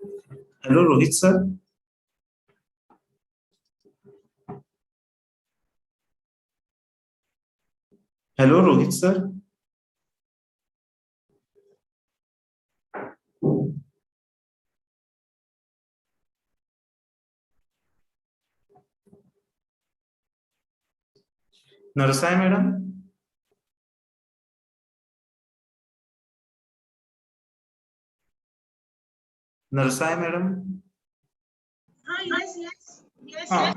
Hello Rohit sir. Hello Rohit sir. Narsay madam. Narsay madam. हा.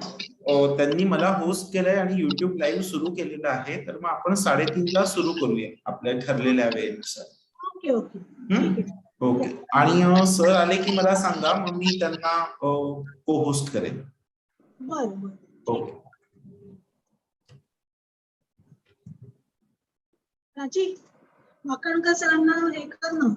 त्यांनी मला होस्ट केलंय आणि युट्यूब लाईव्ह सुरू केलेलं आहे, तर मग आपण 3:30ला सुरू करूया आपल्या ठरलेल्या वेळेनुसार. Okay okay. ओके. आणि सर आले की मला सांगा, मग मी त्यांना को होस्ट करेन. बरं. ओके. प्राची, वाकणकर सरांना हे कर ना.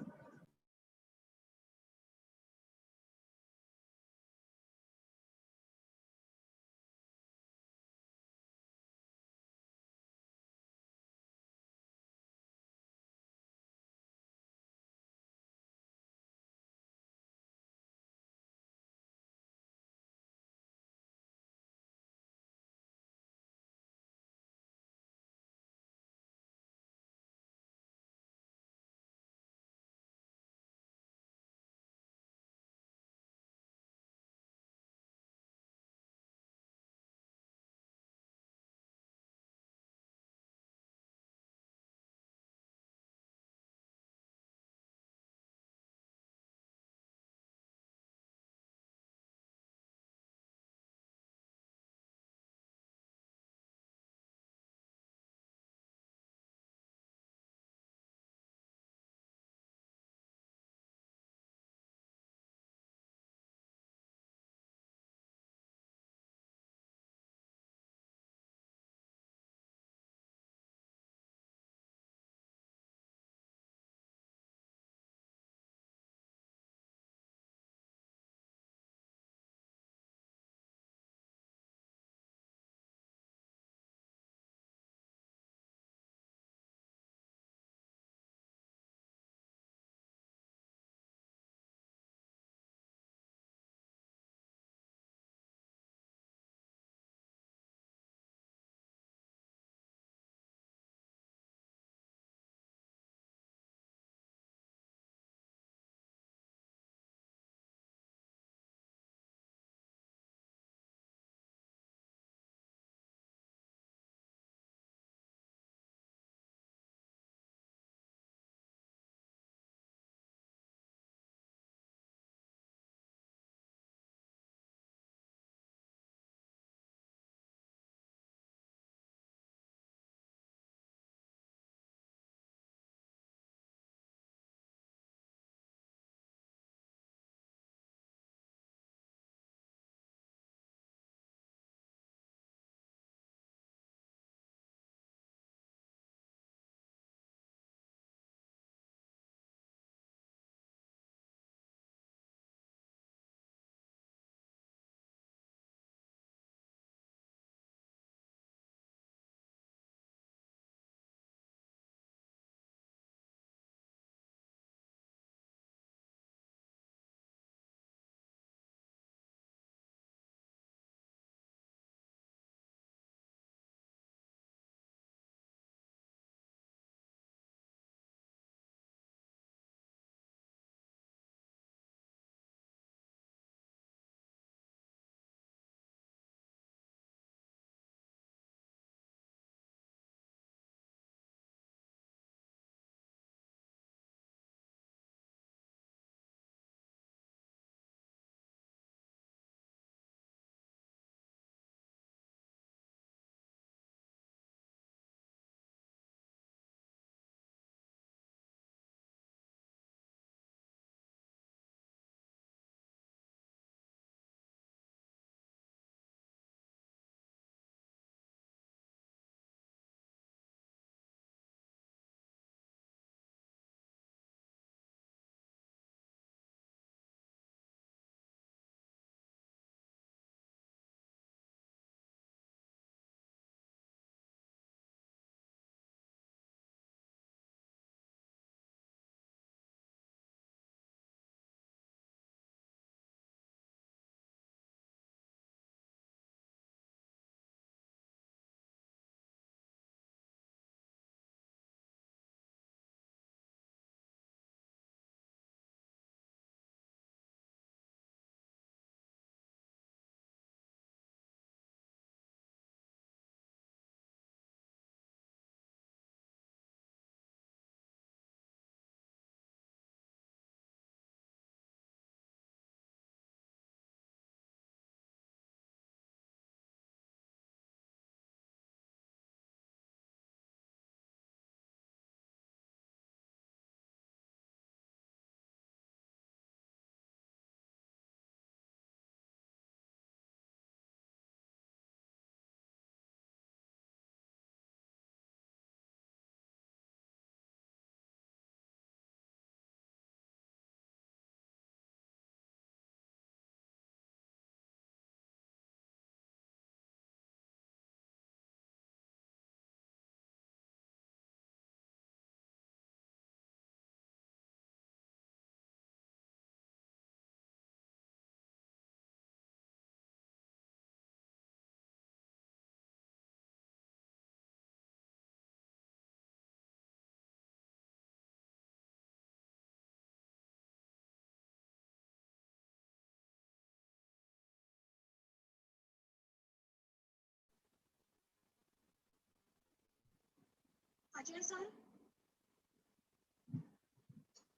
Ajay sir,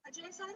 Ajay sir,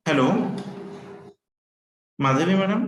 hello, Madhavi madam.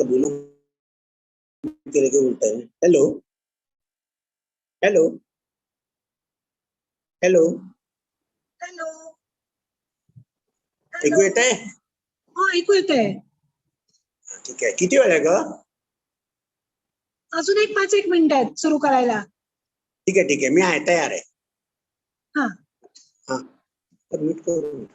बोलू केले की उलट आहे. हॅलो हॅलो हॅलो, हॅलो, ऐकू येत आहे? हो ऐकू येत आहे. ठीक आहे. किती वेळ आहे ग? अजून एक 5-1 मिनिटात सुरू करायला. ठीक आहे ठीक आहे, मी आहे, तयार आहे. हा हा, मीट करू.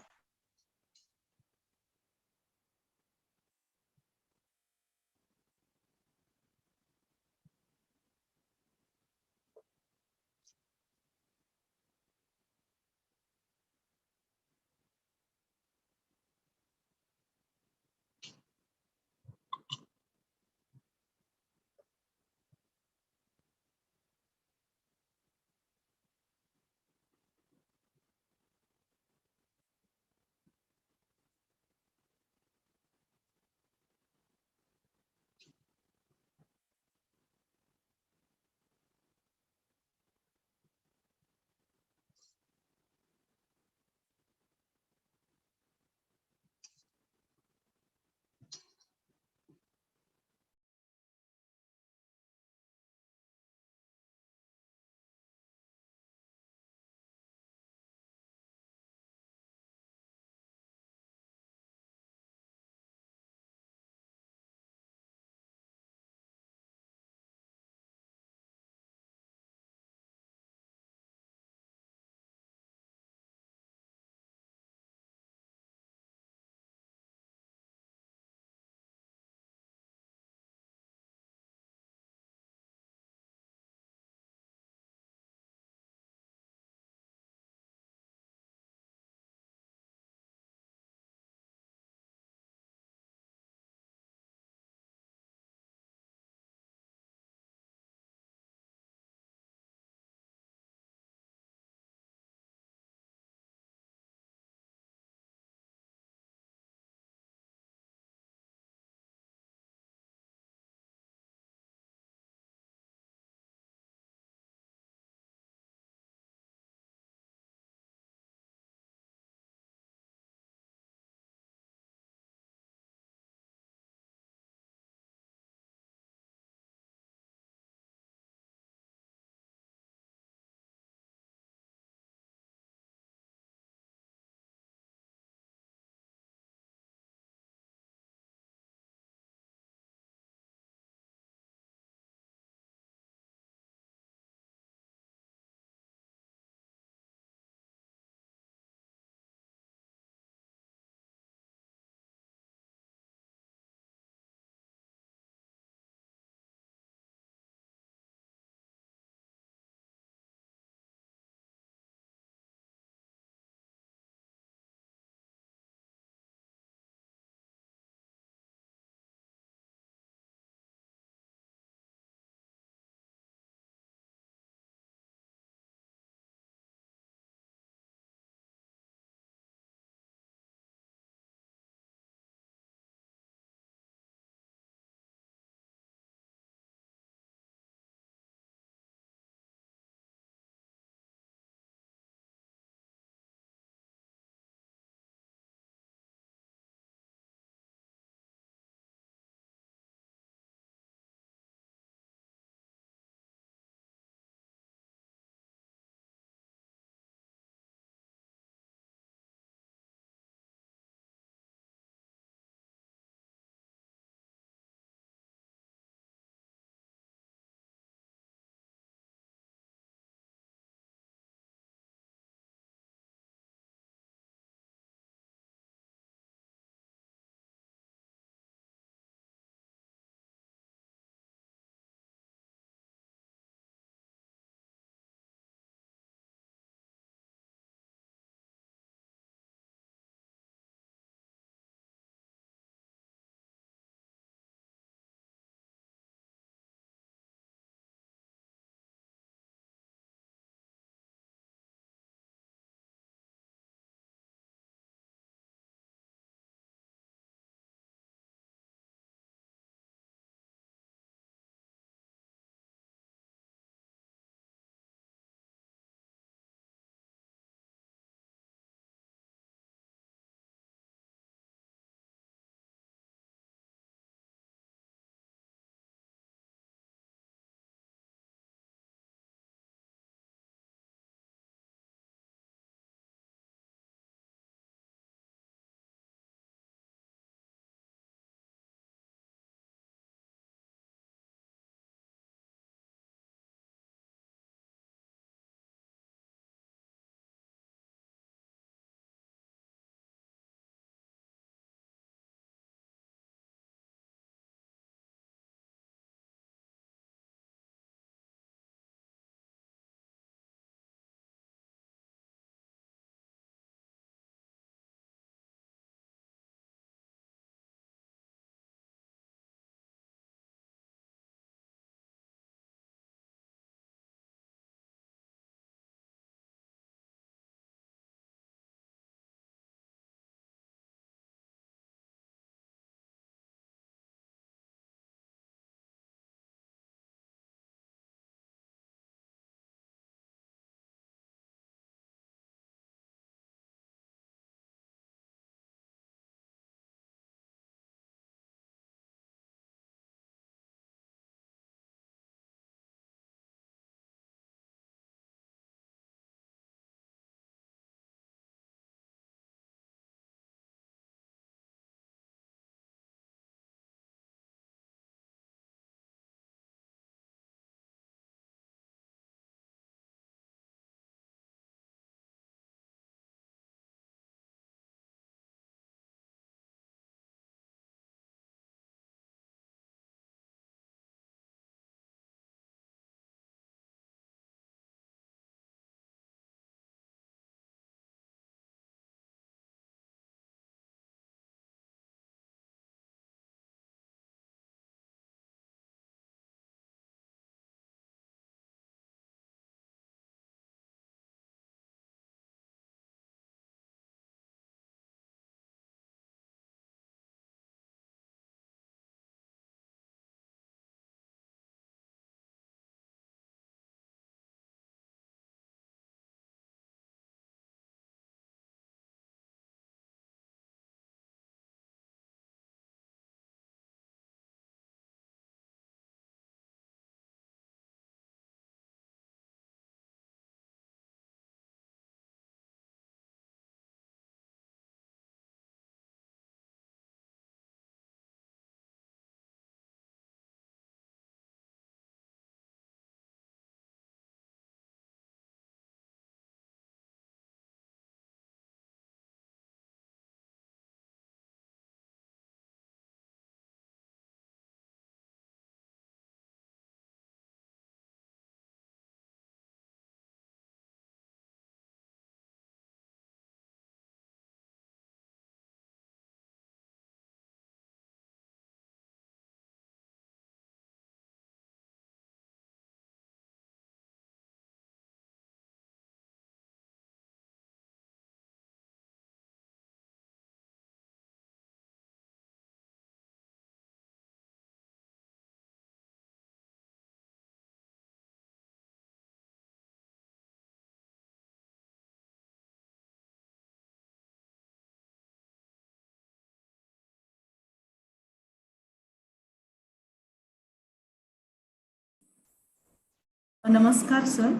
नमस्कार सर.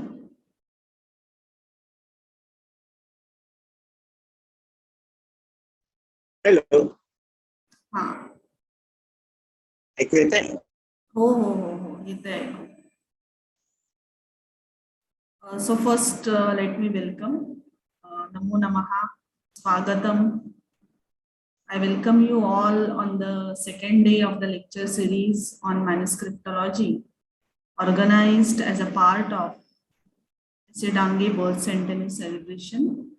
हॅलो, हां. ऐकू येत आहे? हो हो हो हो येतंय ऐकू. So first let me welcome. Namo Namaha. Swagatam. I welcome you all on the second day of the lecture series on manuscriptology, organized as a part of Siddhart birth centenary celebration.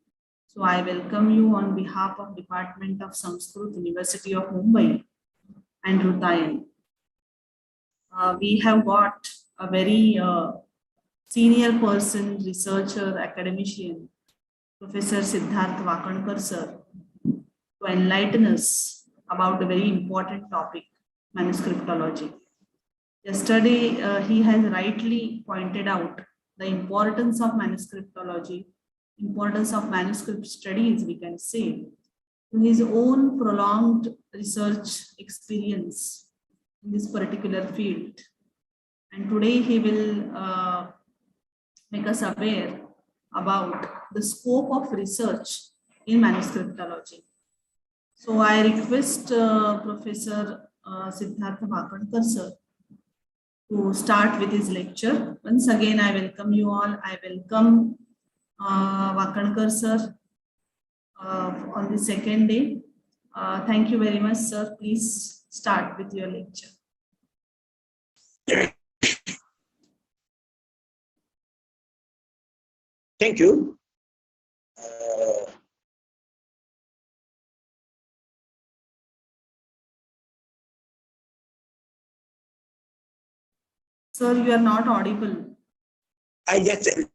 So I welcome you on behalf of Department of Sanskrit, University of Mumbai and Rutayan. We have got a very senior person, researcher, academician, Professor Siddhart Wakankar sir, to enlighten us about a very important topic, manuscriptology. Yesterday, he has rightly pointed out the importance of manuscriptology, importance of manuscript studies, we can say, to his own prolonged research experience in this particular field. And today he will make us aware about the scope of research in manuscriptology. So I request Professor Siddhart Wakankar sir to start with his lecture. Once again, I welcome you all. I welcome Wakankar sir on the second day. Thank you very much, sir. Please start with your lecture. Thank you. Sir, you are not audible. I just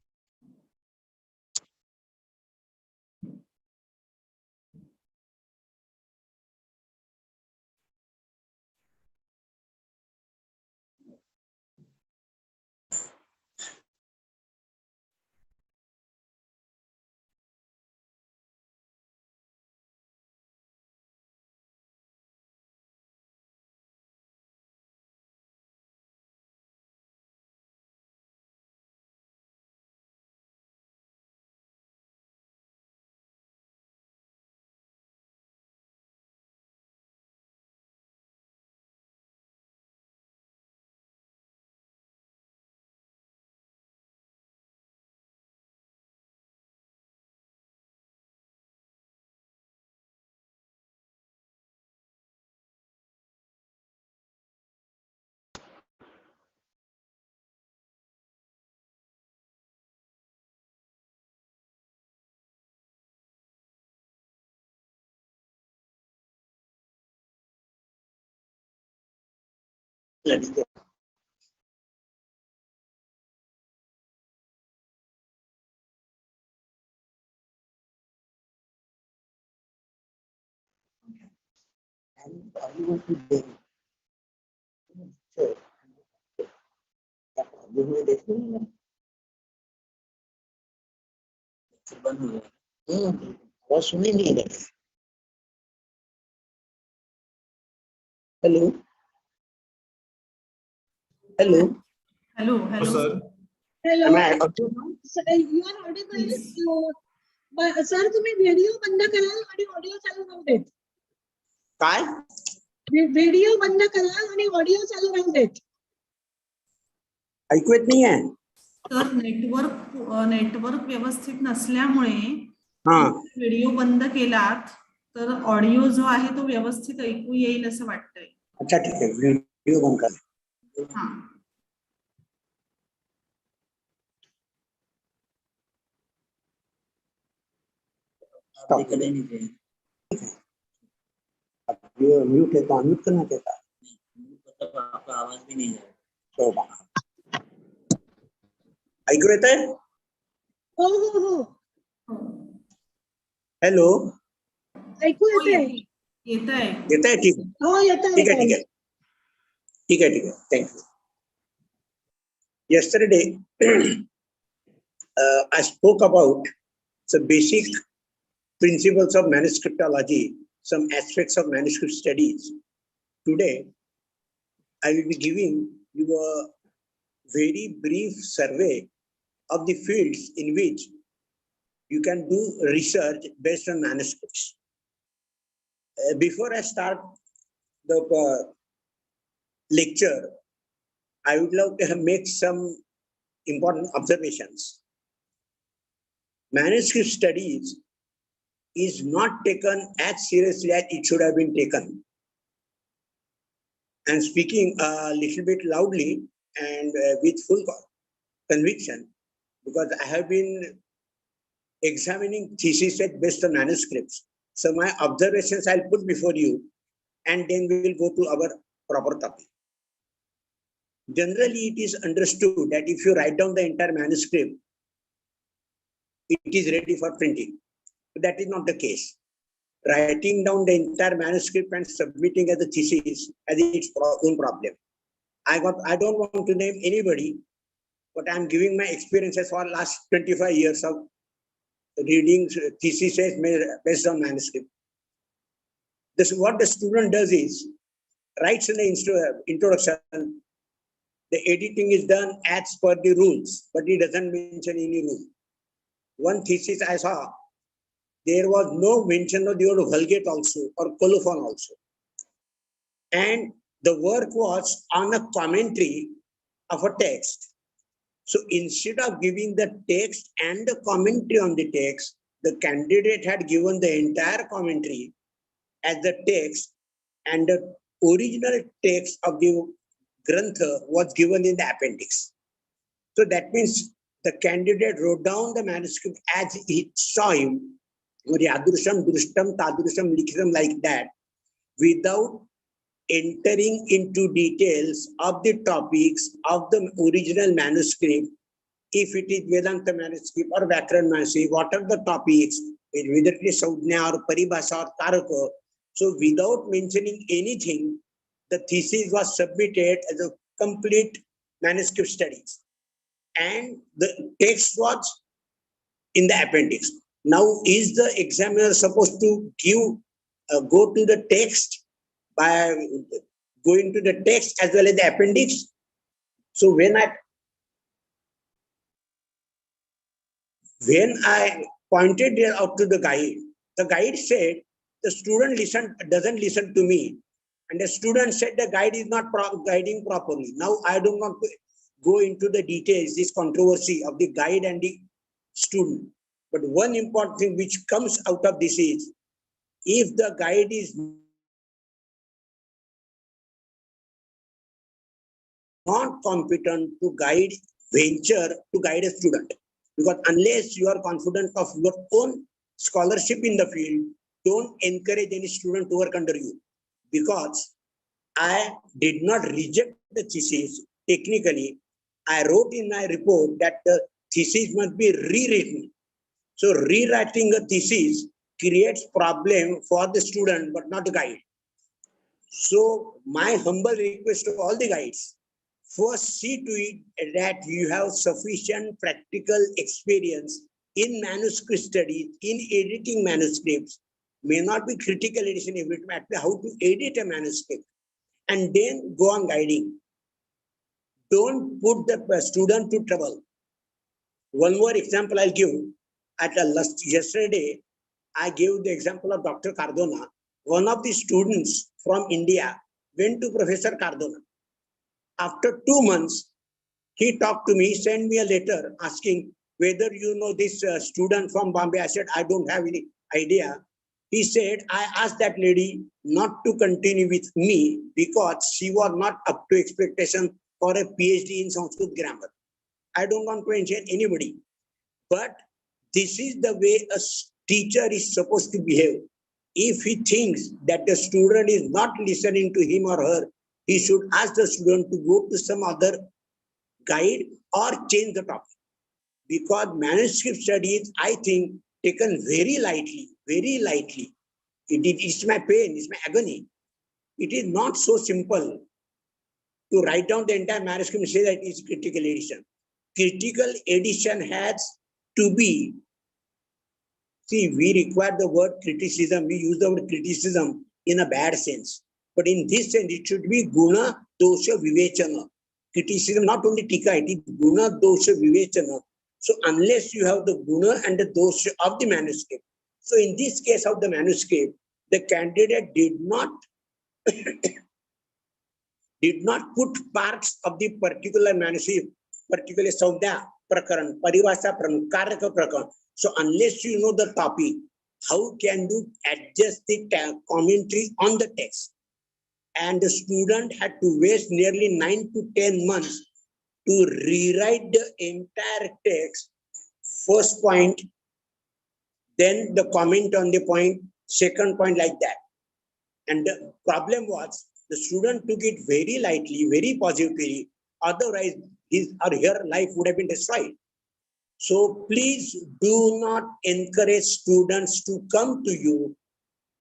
आवाज सुनी नहीं रहा. Hello hello. Hello, hello. sir. Hello. Am I audible? You are audible. Sir, तुम्ही video बंद करा आणि audio चालू राहू देत. काय? व्हिडिओ बंद करा आणि ऑडिओ चालू राहू देत. ऐकू येत नाहीये? तर नेटवर्क व्यवस्थित नसल्यामुळे हा. व्हिडिओ बंद केलात तर ऑडिओ जो आहे तो व्यवस्थित ऐकू येईल असं वाटतंय. अच्छा ठीक आहे, व्हिडिओ बंद करा. हा. म्यूट है तो अनम्यूट करना चाहता है. आपका आवाज भी नहीं है. ऐकू येत आहे? हो हो हो. हॅलो, ऐकू येते. येत आहे. येत आहे? ठीक आहे, हो येते. ठीक आहे, ठीक आहे, ठीक आहे, ठीक आहे. Thank you. Yesterday, I spoke about the basic principles of manuscriptology, some aspects of manuscript studies. Today, I will be giving you a very brief survey of the fields in which you can do research based on manuscripts. Before I start the lecture, I would love to make some important observations. Manuscript studies is not taken as seriously as it should have been taken. I'm speaking a little bit loudly and with full conviction, because I have been examining theses based on manuscripts. So my observations I'll put before you, and then we will go to our proper topic. Generally, it is understood that if you write down the entire manuscript, it is ready for printing. But that is not the case. Writing down the entire manuscript and submitting as a thesis has its own problem. I don't want to name anybody, but I'm giving my experiences for last 25 years of reading theses based on manuscript. What the student does is, writes in the introduction, the editing is done as per the rules, but he doesn't mention any rule. One thesis I saw, there was no mention of the word vulgate also or colophon also. And the work was on a commentary of a text. So instead of giving the text and the commentary on the text, the candidate had given the entire commentary as the text, and the original text of the grantha was given in the appendix. So that means the candidate wrote down the manuscript as he saw him, Yadusham, Drushtam, Tadusham, Likham, like that, without entering into details of the topics of the original manuscript. If it is Vedanta manuscript or Vyakaran manuscript, what are the topics, whether it is Saudhnya or Paribhasa or Taraka. So without mentioning anything, the thesis was submitted as a complete manuscript studies. And the text was in the appendix. Now, is the examiner supposed to go to the text by going to the text as well as the appendix? So when I pointed out to the guide said, the student doesn't listen to me. And the student said the guide is not guiding properly. Now I don't want to go into the details, this controversy of the guide and the student. But one important thing which comes out of this is, if the guide is not competent to guide a student, because unless you are confident of your own scholarship in the field, don't encourage any student to work under you. Because I did not reject the thesis technically. I wrote in my report that the thesis must be rewritten. So rewriting a thesis creates problem for the student, but not the guide. So my humble request to all the guides, first see to it that you have sufficient practical experience in manuscript studies, in editing manuscripts. May not be critical edition, every time, how to edit a manuscript, and then go on guiding. Don't put the student to trouble. One more example I'll give. Yesterday, I gave the example of Dr. Cardona. One of the students from India went to Professor Cardona. After 2 months, he talked to me, sent me a letter asking whether you know this student from Bombay. I said, I don't have any idea. He said, I asked that lady not to continue with me because she was not up to expectation for a PhD in Sanskrit grammar. I don't want to mention anybody, but this is the way a teacher is supposed to behave. If he thinks that the student is not listening to him or her, he should ask the student to go to some other guide or change the topic. Because manuscript studies, I think, taken very lightly, very lightly. It's my pain, it's my agony. It is not so simple to write down the entire manuscript and say that it's critical edition. Critical edition has to be, see, we require the word criticism, we use the word criticism in a bad sense. But in this sense, it should be guna, dosha, vivechana. criticism, not only tika, it is guna dosha vivechana. So unless you have the guna and the dosha of the manuscript. So in this case of the manuscript, the candidate did not put parts of the particular manuscript, particularly Saudya Prakaran, Paribhasha Pramuch, Karaka Prakaran. So unless you know the topic, how can you adjust the commentary on the text? And the student had to waste nearly 9 to 10 months to rewrite the entire text. First point, then the comment on the point, second point, like that. And the problem was the student took it very lightly, very positively. Otherwise, his or her life would have been destroyed. So please do not encourage students to come to you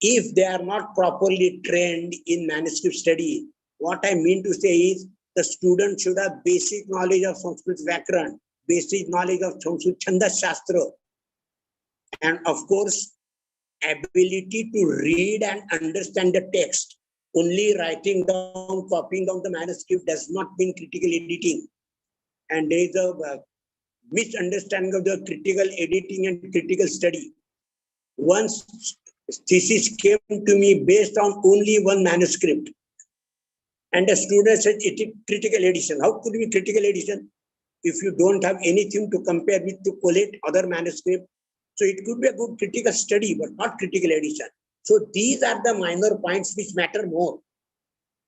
if they are not properly trained in manuscript study. What I mean to say is the student should have basic knowledge of Sanskrit Vyakaran, basic knowledge of Sanskrit Chandas Shastra, and of course, ability to read and understand the text. Only writing down, copying down the manuscript does not mean critical editing. And there is a misunderstanding of the critical editing and critical study. Once thesis came to me based on only one manuscript, and the student said it is critical edition. How could it be critical edition if you don't have anything to compare with to collate other manuscript? So it could be a good critical study, but not critical edition. So these are the minor points which matter more.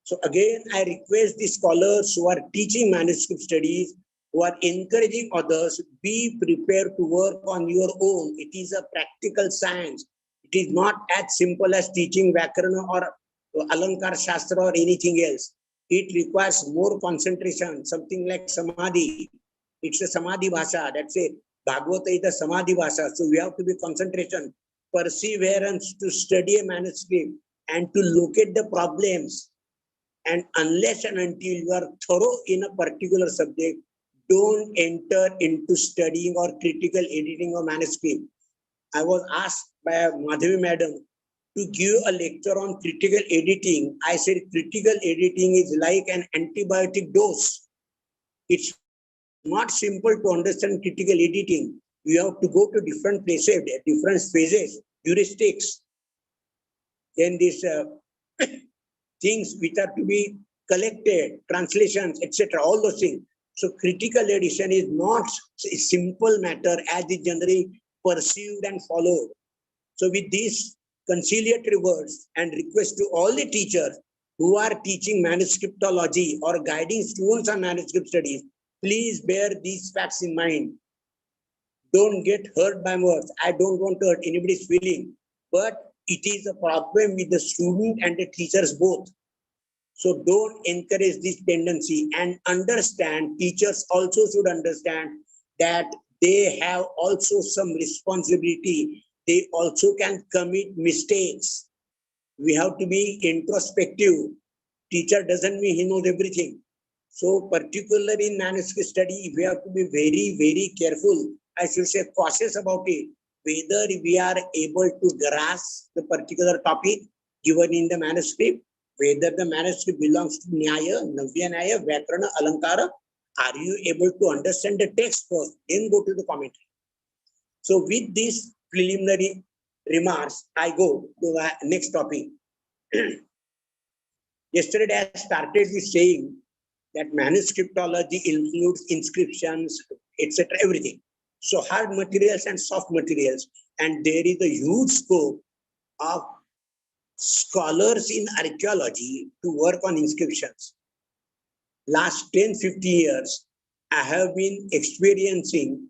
So again, I request the scholars who are teaching manuscript studies, who are encouraging others, be prepared to work on your own. It is a practical science. It is not as simple as teaching Vyakarana or Alankar Shastra or anything else. It requires more concentration, something like Samadhi. It's a Samadhi Bhasha. That's a Bhagavata is a Samadhi Bhasha. So we have to be concentration, perseverance to study a manuscript and to locate the problems. And unless and until you are thorough in a particular subject, don't enter into studying or critical editing of manuscript. I was asked by Madhavi madam to give a lecture on critical editing. I said critical editing is like an antibiotic dose. It's not simple to understand critical editing. You have to go to different places, different phases, heuristics. Then these things which are to be collected, translations, etc., all those things. So critical edition is not a simple matter as is generally perceived and followed. So with these conciliatory words and request to all the teachers who are teaching manuscriptology or guiding students on manuscript studies, please bear these facts in mind. Don't get hurt by words. I don't want to hurt anybody's feeling, but it is a problem with the student and the teachers both. So don't encourage this tendency and understand, teachers also should understand that they have also some responsibility. They also can commit mistakes. We have to be introspective. Teacher doesn't mean he knows everything. So particularly in manuscript study, we have to be very, very careful. I should say cautious about it. Whether we are able to grasp the particular topic given in the manuscript, whether the manuscript belongs to Nyaya, Navya Nyaya, Vyakarana, Alankara, are you able to understand the text first, then go to the commentary. So with these preliminary remarks, I go to the next topic. Yesterday I started with saying that manuscriptology includes inscriptions, etc., everything. So hard materials and soft materials. And there is a huge scope of scholars in archaeology to work on inscriptions. Last 10-15 years, I have been experiencing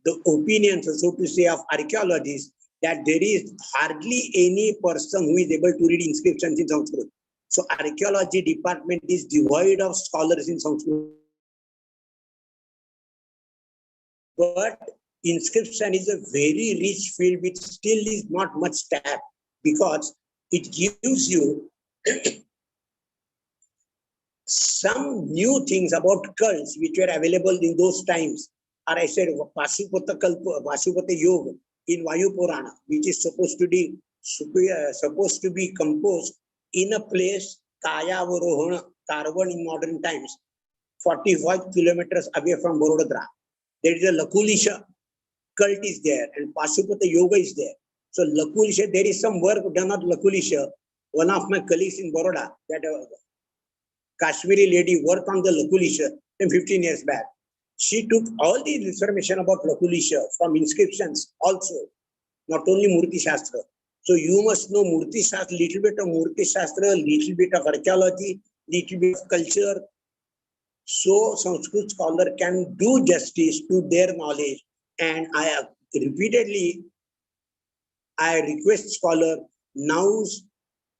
the opinions, so to say, of archaeologists that there is hardly any person who is able to read inscriptions in Sanskrit. So archaeology department is devoid of scholars in Sanskrit. But inscription is a very rich field which still is not much tapped because it gives you some new things about cults which were available in those times. Or I said Vasupata Yoga in Vayu Purana, which is supposed to be composed in a place Kaya Varohana, Karvan in modern times. 45 kilometers away from Barodara. There is a Lakulisha cult is there and Pashupata Yoga is there. So Lakulisha, there is some work done at Lakulisha. One of my colleagues in Baroda, that Kashmiri lady worked on the Lakulisha 15 years back. She took all the information about Lakulisha from inscriptions also, not only Murti Shastra. So you must know Murti Shastra, little bit of Murti Shastra, little bit of archaeology, little bit of culture. So Sanskrit scholar can do justice to their knowledge. And I have repeatedly, I request scholar now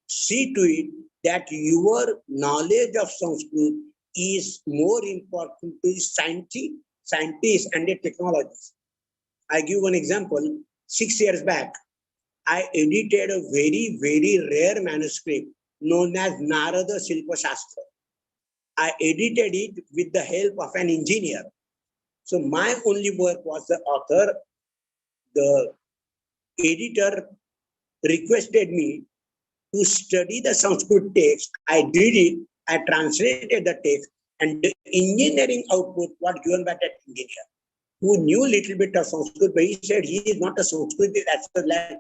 see to it that your knowledge of Sanskrit is more important to scientists and the technologists. I give one example. 6 years back, I edited a very, very rare manuscript known as Narada Shilpa Shastra. I edited it with the help of an engineer. So my only work was the author. The editor requested me to study the Sanskrit text. I did it. I translated the text, and the engineering output was given by that engineer who knew a little bit of Sanskrit, but he said he is not a Sanskrit as well as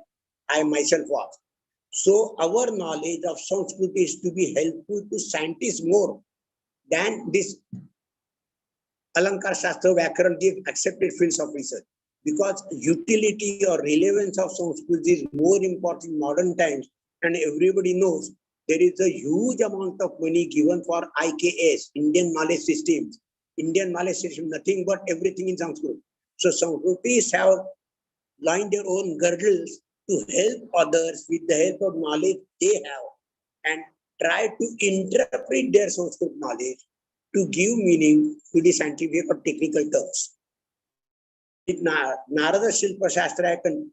I myself was. So our knowledge of Sanskrit is to be helpful to scientists more than this Alankar Shastra, Vyakaran, these accepted fields of research. Because utility or relevance of Sanskrit is more important in modern times, and everybody knows there is a huge amount of money given for IKS, Indian Knowledge Systems. Indian Knowledge System, nothing but everything in Sanskrit. So Sanskritists have lined their own girdles to help others with the help of knowledge they have and try to interpret their Sanskrit knowledge to give meaning to the scientific or technical terms. With Narada Shilpa Shastra, I can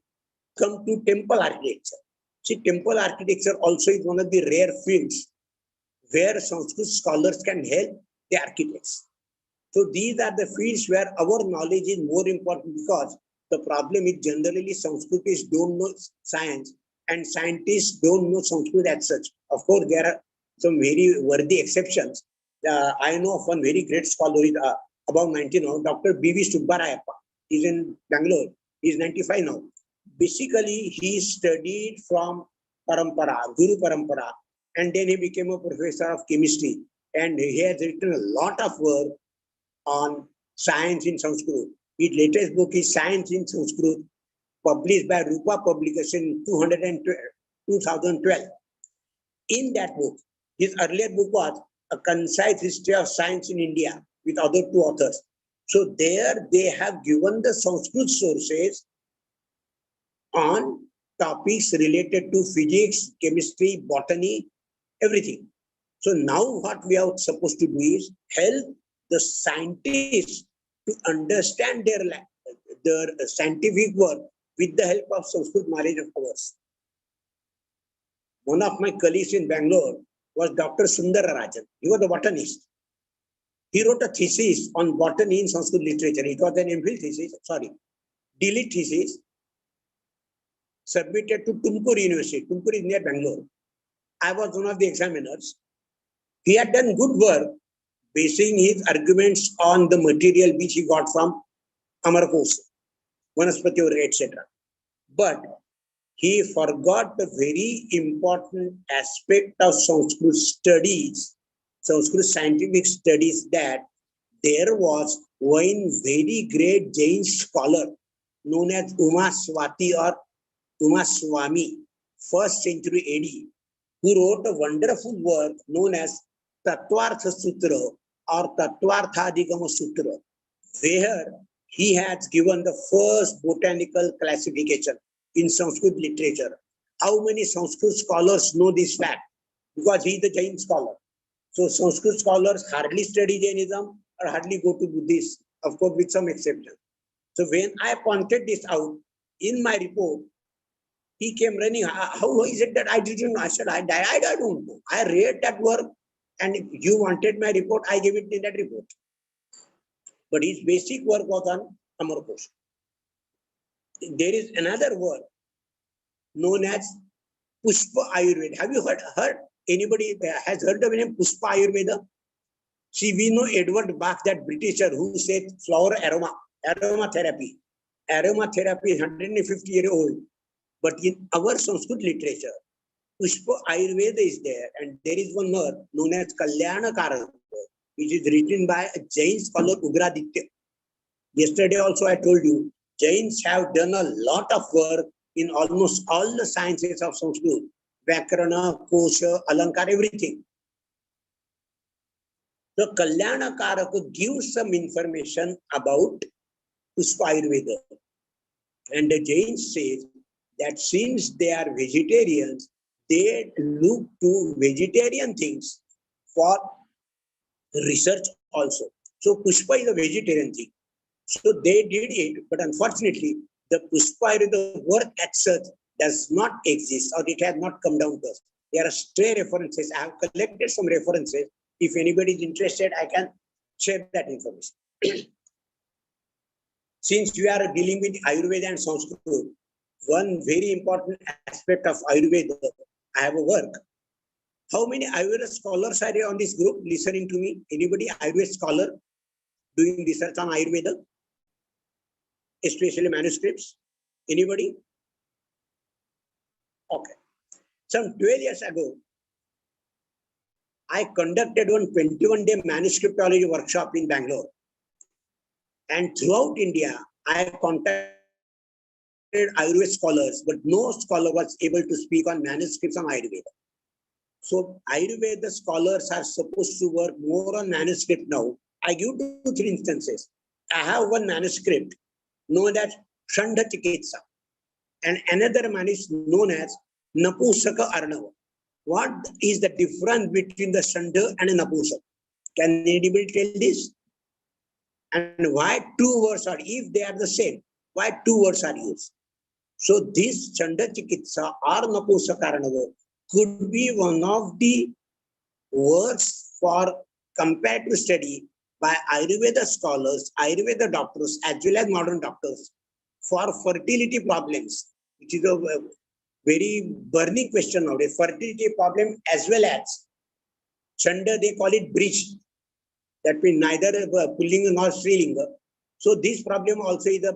come to temple architecture. See, temple architecture also is one of the rare fields where Sanskrit scholars can help the architects. So these are the fields where our knowledge is more important, because the problem is generally Sanskritists don't know science and scientists don't know Sanskrit as such. Of course, there are some very worthy exceptions. I know of one very great scholar, about 90 now, Dr. B.V. Subbarayappa. He's in Bangalore. He's 95 now. Basically, he studied from Parampara, Guru Parampara, and then he became a professor of chemistry. And he has written a lot of work on science in Sanskrit. His latest book is Science in Sanskrit, published by Rupa Publication in 2012. In that book, his earlier book was A Concise History of Science in India with other two authors. So there they have given the Sanskrit sources on topics related to physics, chemistry, botany, everything. So now what we are supposed to do is help the scientists to understand their scientific work with the help of Sanskrit knowledge of ours. One of my colleagues in Bangalore was Dr. Sundararajan. He was a botanist. He wrote a thesis on botany in Sanskrit literature. It was an MPhil thesis, DLit thesis, submitted to Tumkur University. Tumkur is near Bangalore. I was one of the examiners. He had done good work, basing his arguments on the material which he got from Amarkos, Vanaspati, etc. But he forgot the very important aspect of Sanskrit studies, Sanskrit scientific studies, that there was one very great Jain scholar known as Uma Swati or Uma Swami, 1st century AD, who wrote a wonderful work known as Tattvartha Sutra or Tattvarthadhigama Sutra, where he has given the first botanical classification in Sanskrit literature. How many Sanskrit scholars know this fact? Because he is the Jain scholar. So Sanskrit scholars hardly study Jainism or hardly go to Buddhist, of course, with some exception. So when I pointed this out in my report, he came running. How is it that I didn't know? I said, I don't know. I read that work, and if you wanted my report, I gave it in that report. But his basic work was on Amarkos. There is another work known as Pushpa Ayurveda. Have you heard? Anybody has heard of the name Pushpa Ayurveda? See, we know Edward Bach, that Britisher who said flower aromatherapy. Aromatherapy is 150 years old. But in our Sanskrit literature, Pushpa Ayurveda is there, and there is one more known as Kalyanakara, which is written by a Jain scholar Ugraditya. Yesterday also I told you, Jains have done a lot of work in almost all the sciences of Sanskrit, Vyakarana, Kosha, Alankar, everything. So Kalyanakara gives some information about Pushpa Ayurveda. And the Jains says that since they are vegetarians, they look to vegetarian things for research also. So Pushpa is a vegetarian thing. So they did it, but unfortunately, the Pushpa Ayurveda work as such does not exist, or it has not come down to us. There are stray references. I have collected some references. If anybody is interested, I can share that information. Since we are dealing with Ayurveda and Sanskrit, one very important aspect of Ayurveda, I have a work. How many Ayurveda scholars are on this group listening to me? Anybody Ayurveda scholar doing research on Ayurveda? Especially manuscripts? Anybody? Okay. Some 12 years ago, I conducted one 21-day manuscriptology workshop in Bangalore. And throughout India, I contacted Ayurveda scholars, but no scholar was able to speak on manuscripts on Ayurveda. So Ayurveda scholars are supposed to work more on manuscript now. I give 2-3 instances. I have one manuscript known as Shandha Chikitsa, and another manuscript known as Napusaka Arnava. What is the difference between the Shandha and a Napusaka? Can anybody tell this? And why 2 words are, if they are the same, why 2 words are used? So this Chanda Chikitsa or Napusakaranava could be one of the words for comparative study by Ayurveda scholars, Ayurveda doctors, as well as modern doctors for fertility problems, which is a very burning question nowadays. Fertility problem as well as Chanda, they call it breach. That means neither Pullinga nor Strilinga. So this problem also is a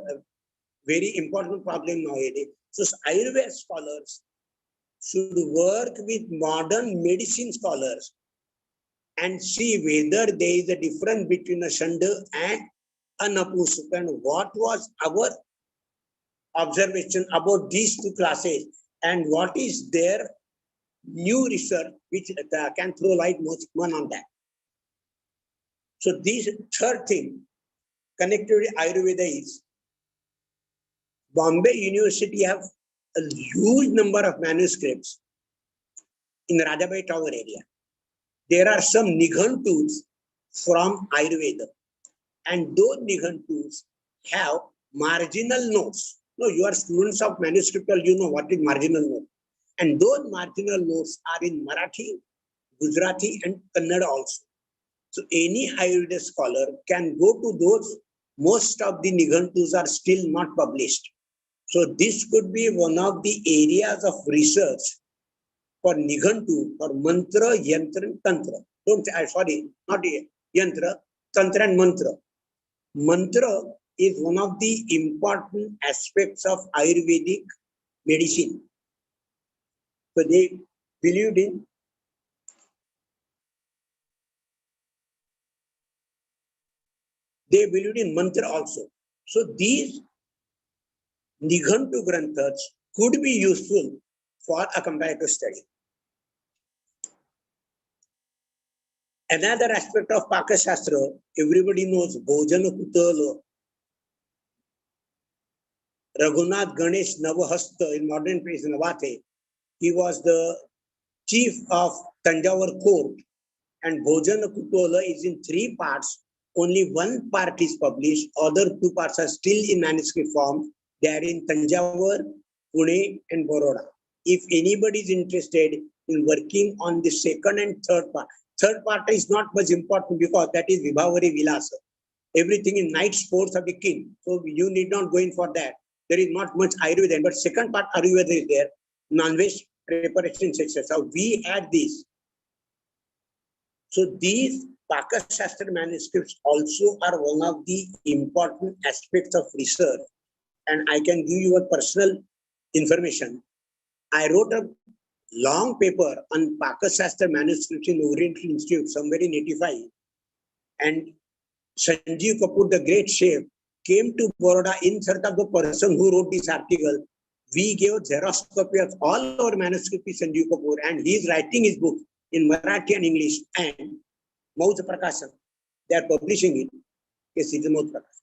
very important problem nowadays. So Ayurveda scholars should work with modern medicine scholars and see whether there is a difference between a Shanda and a Napusaka, and what was our observation about these 2 classes, and what is their new research which can throw light more on that. So this third thing connected with Ayurveda is Bombay University have a huge number of manuscripts in Rajabai Tower area. There are some Nighantus from Ayurveda, and those Nighantus have marginal notes. No, you are students of manuscriptal, you know what is marginal note. And those marginal notes are in Marathi, Gujarati, and Kannada also. So any Ayurveda scholar can go to those. Most of the Nighantus are still not published. So this could be one of the areas of research for Nighantu, for Mantra, Yantra, and Tantra. Not Yantra, Tantra and Mantra. Mantra is one of the important aspects of Ayurvedic medicine. So they believed in mantra also. So these Nighantu Granthas could be useful for a comparative study. Another aspect of Pakashastra, everybody knows Bhojana Kutala. Raghunath Ganesh Navahasta, in modern place Navate, he was the chief of Tanjavur court, and Bhojana Kutala is in 3 parts. Only 1 part is published, other 2 parts are still in manuscript form. They are in Tanjavur, Pune, and Baroda. If anybody is interested in working on the 2nd and 3rd part, 3rd part is not much important because that is Vibhavari Vilasa. Everything in night sports of the king. So you need not go in for that. There is not much Ayurveda, but 2nd part Ayurveda is there. Non-veg preparation, etc. So we had this. So these Pakashastra manuscripts also are one of the important aspects of research. And I can give you a personal information. I wrote a long paper on Pakashastra manuscripts in Oriental Institute somewhere in 85. And Sanjeev Kapoor, the great chef, came to Baroda in search of the person who wrote this article. We gave a Xerox copy of all our manuscripts to Sanjeev Kapoor, and he is writing his book in Marathi and English. And Mauj Prakasham, they are publishing it. Yes, it is Mauj Prakasham.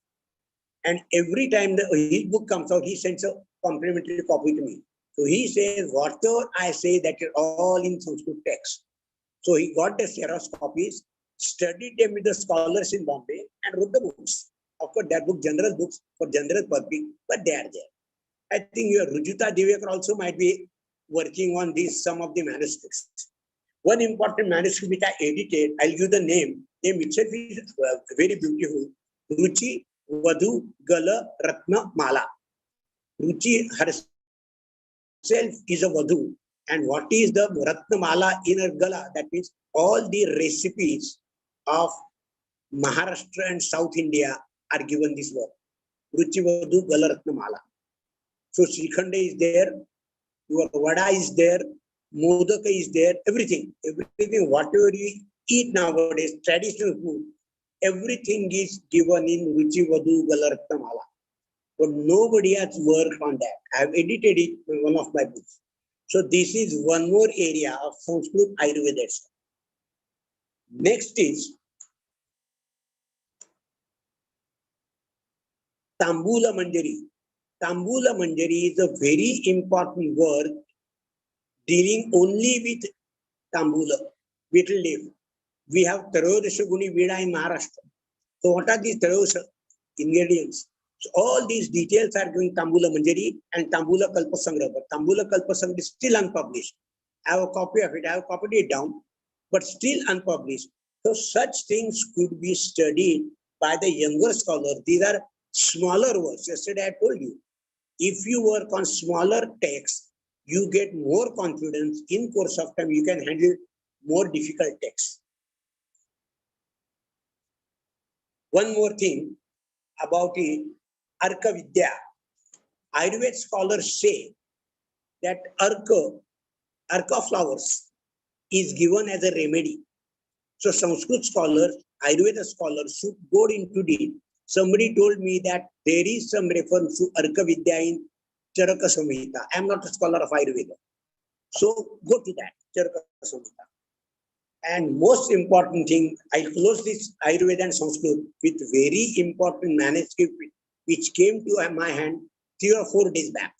And every time his book comes out, he sends a complimentary copy to me. So he says, whatever I say, that is all in Sanskrit text. So he got the Xerox copies, studied them with the scholars in Bombay, and wrote the books. Of course, that book, general books for general public, but they are there. I think your Rujuta Divekar also might be working on these, some of the manuscripts. One important manuscript which I edited, I'll give the name. Name itself is very beautiful. Ruchi Vadhu Gala Ratna Mala. Ruchi herself is a Vadhu. And what is the Ratna Mala in her Gala? That means all the recipes of Maharashtra and South India are given this word. Ruchi Vadhu Gala Ratna Mala. So Srikhanda is there, your Vada is there, Modaka is there, everything, whatever you eat nowadays, traditional food, everything is given in Ruchi Vadhu Gala Ratna Mala. But nobody has worked on that. I have edited it in one of my books. So this is one more area of Sanskrit Ayurveda. Next is Tambula Manjari. Tambula Manjari is a very important work dealing only with Tambula, betel leaf. We have Tarayodasha Guni Vida in Maharashtra. So what are these Tarayodasha ingredients? So all these details are given Tambula Manjari and Tambula Kalpasangra. But Tambula Kalpasangra is still unpublished. I have a copy of it. I have copied it down, but still unpublished. So such things could be studied by the younger scholars. These are smaller works. Yesterday I told you, if you work on smaller texts, you get more confidence. In course of time, you can handle more difficult texts. One more thing about it, Arka Vidya. Ayurveda scholars say that Arka flowers is given as a remedy. So Sanskrit scholars, Ayurveda scholars should go into it. Somebody told me that there is some reference to Arka Vidya in Charaka Samhita. I am not a scholar of Ayurveda. So go to that, Charaka Samhita. And most important thing, I close this Ayurveda and Sanskrit with very important manuscript which came to my hand 3 or 4 days back.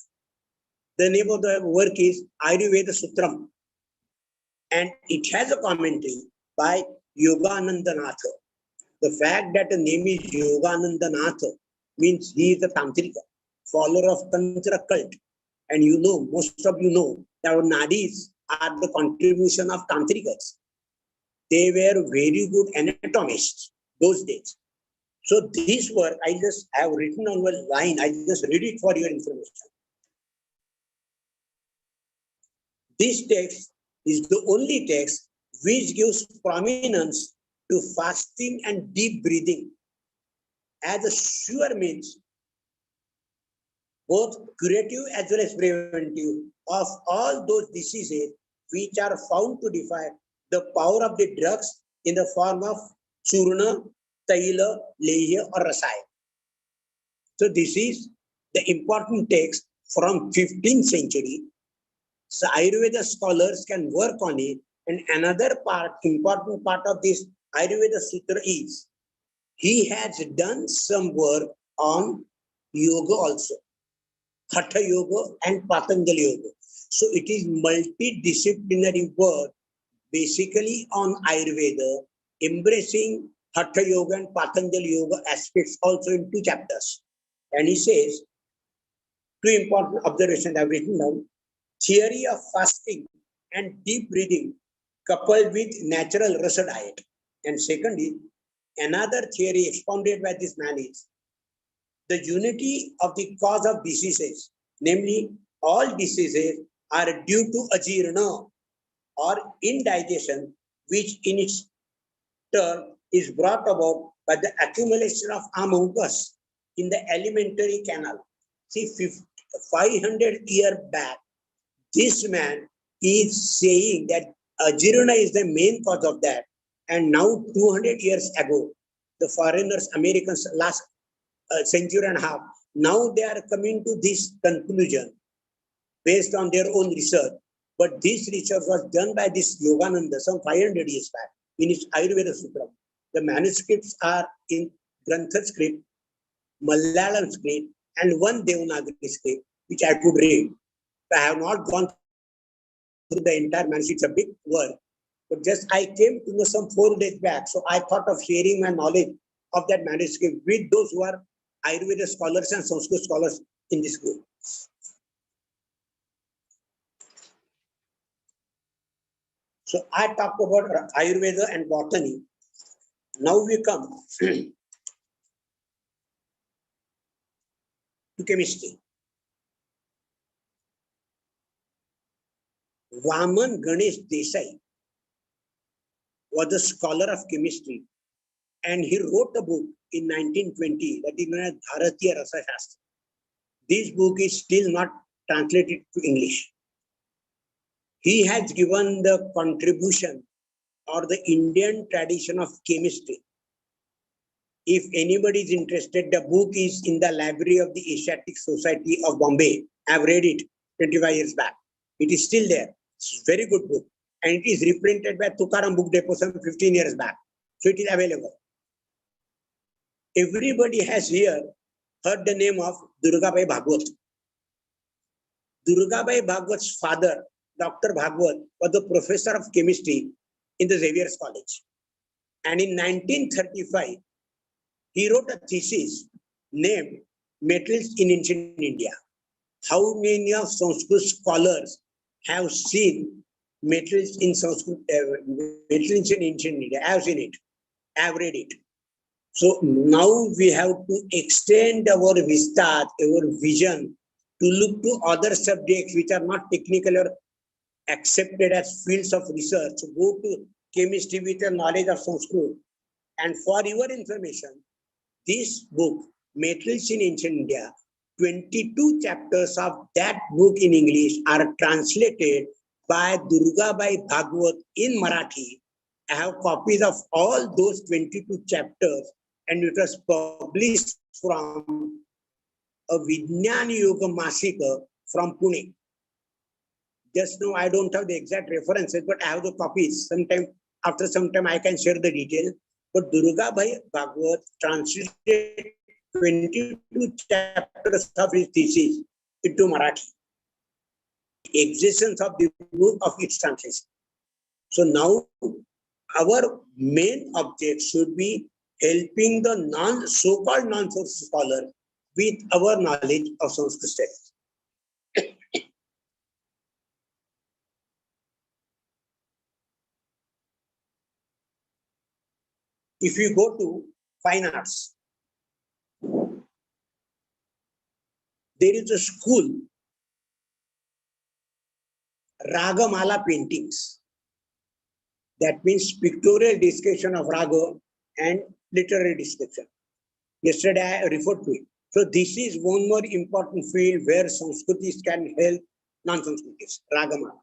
The name of the work is Ayurveda Sutram. And it has a commentary by Yoganandanatha. The fact that the name is Yoganandanatha means he is a Tantrika, follower of Tantra cult. And you know, most of you know, that our nadis are the contribution of Tantrikas. They were very good anatomists those days. So this work, I have written on one line, I just read it for your information. This text is the only text which gives prominence to fasting and deep breathing as a sure means, both curative as well as preventive, of all those diseases which are found to defy the power of the drugs in the form of churna, taila, lehya or rasaya. So this is the important text from 15th century. So Ayurveda scholars can work on it. And another important part of this Ayurveda Sutra is, he has done some work on yoga also, Hatha Yoga and Patanjali Yoga. So it is multidisciplinary work basically on Ayurveda, embracing Hatha Yoga and Patanjali Yoga aspects also in 2 chapters. And he says, 2 important observations I have written down. Theory of fasting and deep breathing coupled with natural rasa diet. And secondly, another theory expounded by this man is the unity of the cause of diseases, namely all diseases are due to ajirna or indigestion, which in its turn is brought about by the accumulation of amogus in the alimentary canal. See, 500 years back, this man is saying that Ajirana is the main cause of that. And now 200 years ago, the foreigners, Americans, last century and a half, now they are coming to this conclusion based on their own research. But this research was done by this Yogananda some 500 years back in his Ayurveda Sutra. The manuscripts are in Grantha script, Malayalam script, and one Devanagari script, which I could read. I have not gone through the entire manuscript. It's a big work. But just I came to know some 4 days back. So I thought of sharing my knowledge of that manuscript with those who are Ayurveda scholars and Sanskrit scholars in this group. So I talked about Ayurveda and botany. Now we come to chemistry. Vaman Ganesh Desai was a scholar of chemistry, and he wrote a book in 1920 that is known as Bharatiya Rasa Shastra. This book is still not translated to English. He has given the contribution or the Indian tradition of chemistry. If anybody is interested, the book is in the library of the Asiatic Society of Bombay. I've read it 25 years back. It is still there. It's a very good book. And it is reprinted by Tukaram Book Depot some 15 years back. So it is available. Everybody has here heard the name of Durgabai Bhagwat. Durgabai Bhagwat's father, Dr. Bhagwat, was the professor of chemistry in the Xavier's College. And in 1935, he wrote a thesis named Metals in Ancient India. How many of Sanskrit scholars have seen metals in Sanskrit, metals in Ancient India? I have seen it. I have read it. So now we have to extend our vista, our vision, to look to other subjects which are not technical or accepted as fields of research. So go to chemistry with a knowledge of Sanskrit. And for your information, this book, Metals in Ancient India, 22 chapters of that book in English are translated by Durgabai Bhagwat in Marathi. I have copies of all those 22 chapters, and it was published from a Vijnan Yoga Masika from Pune. Just now, I don't have the exact references, but I have the copies. After some time, I can share the details. But Durgabai Bhagwat translated 22 chapters of his thesis into Marathi. Existence of the book of its translation. So now our main object should be helping the so-called non-Sanskrit scholar with our knowledge of Sanskrit studies. If you go to fine arts, there is a school, Ragamala paintings. That means pictorial description of raga and literary description. Yesterday I referred to it. So this is one more important field where Sanskritis can help non-Sanskritis, Ragamala.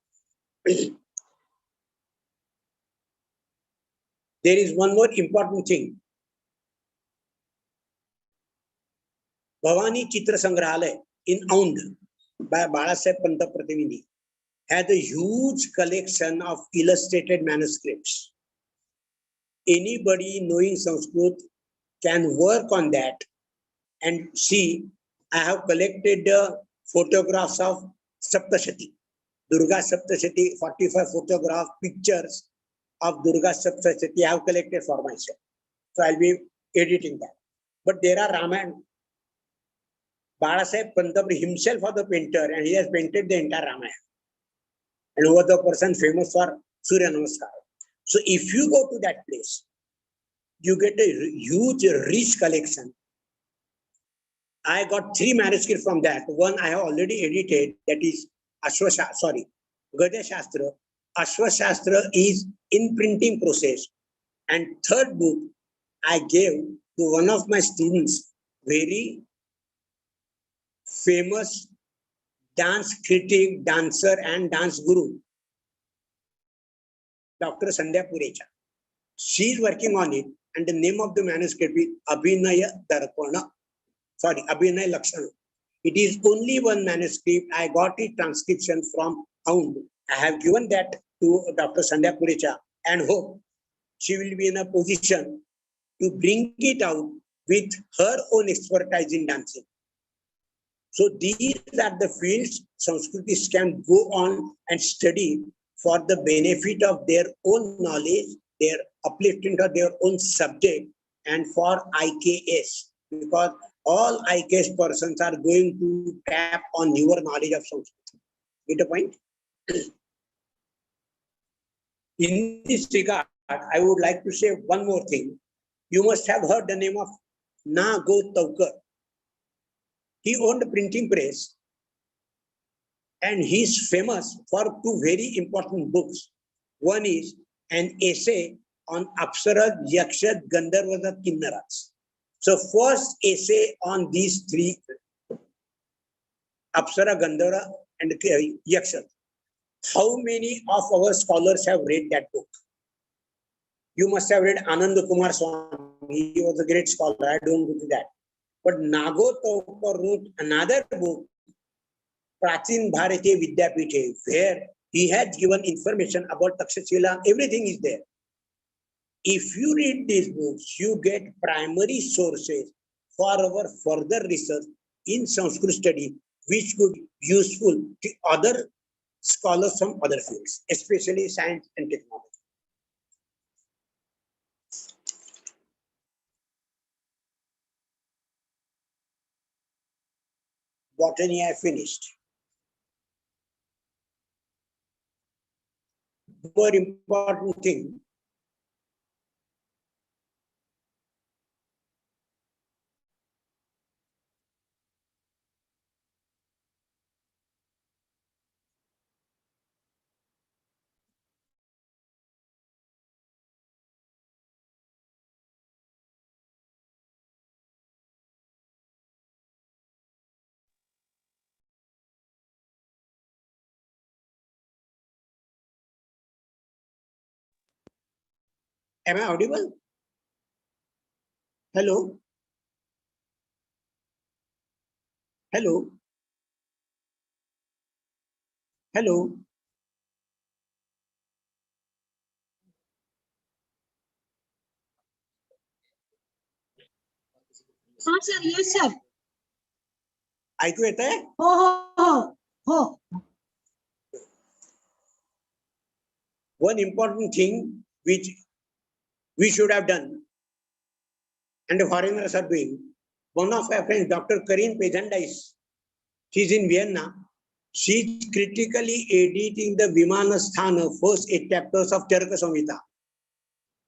There is one more important thing. Bhavani Chitra Sangrahalaya in Aund by Balasaheb Panta Pratinidhi has a huge collection of illustrated manuscripts. Anybody knowing Sanskrit can work on that and see. I have collected the photographs of Saptashati, Durga Saptashati, 45 photograph pictures of Durga Saptashati I have collected for myself. So I'll be editing that. But there are Ramayana. Balasaheb Pantapri himself was the painter, and he has painted the entire Ramayana. And who was the person famous for Surya Namaskar. So if you go to that place, you get a huge, rich collection. I got 3 manuscripts from that. One I have already edited, that is Gada Shastra. Ashwa Shastra is in printing process. And third book I gave to one of my students, very famous dance critic, dancer, and dance guru, Dr. Sandhya Purecha. She is working on it, and the name of the manuscript is Abhinaya Darpana. Sorry, Abhinaya Lakshana. It is only one manuscript. I got it transcription from Hound. I have given that to Dr. Sandhya Purecha and hope she will be in a position to bring it out with her own expertise in dancing. So these are the fields Sanskritis can go on and study for the benefit of their own knowledge, their upliftment of their own subject, and for IKS, because all IKS persons are going to tap on your knowledge of Sanskrit. Get a point? In this regard, I would like to say one more thing. You must have heard the name of Nagotavkar. He owned a printing press, and he's famous for two very important books. One is an essay on Apsara, Yakshad, Gandharvas, Kinnaras. So first essay on these three, Apsara, Gandharva, and Yakshad. How many of our scholars have read that book? You must have read Anand Kumar Swami. He was a great scholar. I don't go to that. But Nagotavkar wrote another book, Prachin Bharatiya Vidyapithe, where he has given information about Takshashila. Everything is there. If you read these books, you get primary sources for our further research in Sanskrit study, which could be useful to other scholars from other fields, especially science and technology. Botany I finished. More important thing, am I audible? Hello? Hello? Hello? हाँ sir, yes sir. ऐकू येत आहे? हो. One important thing which we should have done, and the foreigners are doing. One of our friends, Dr. Karin Pezandais, she's in Vienna. She's critically editing the Vimanasthana first 8 chapters of Charaka Samhita.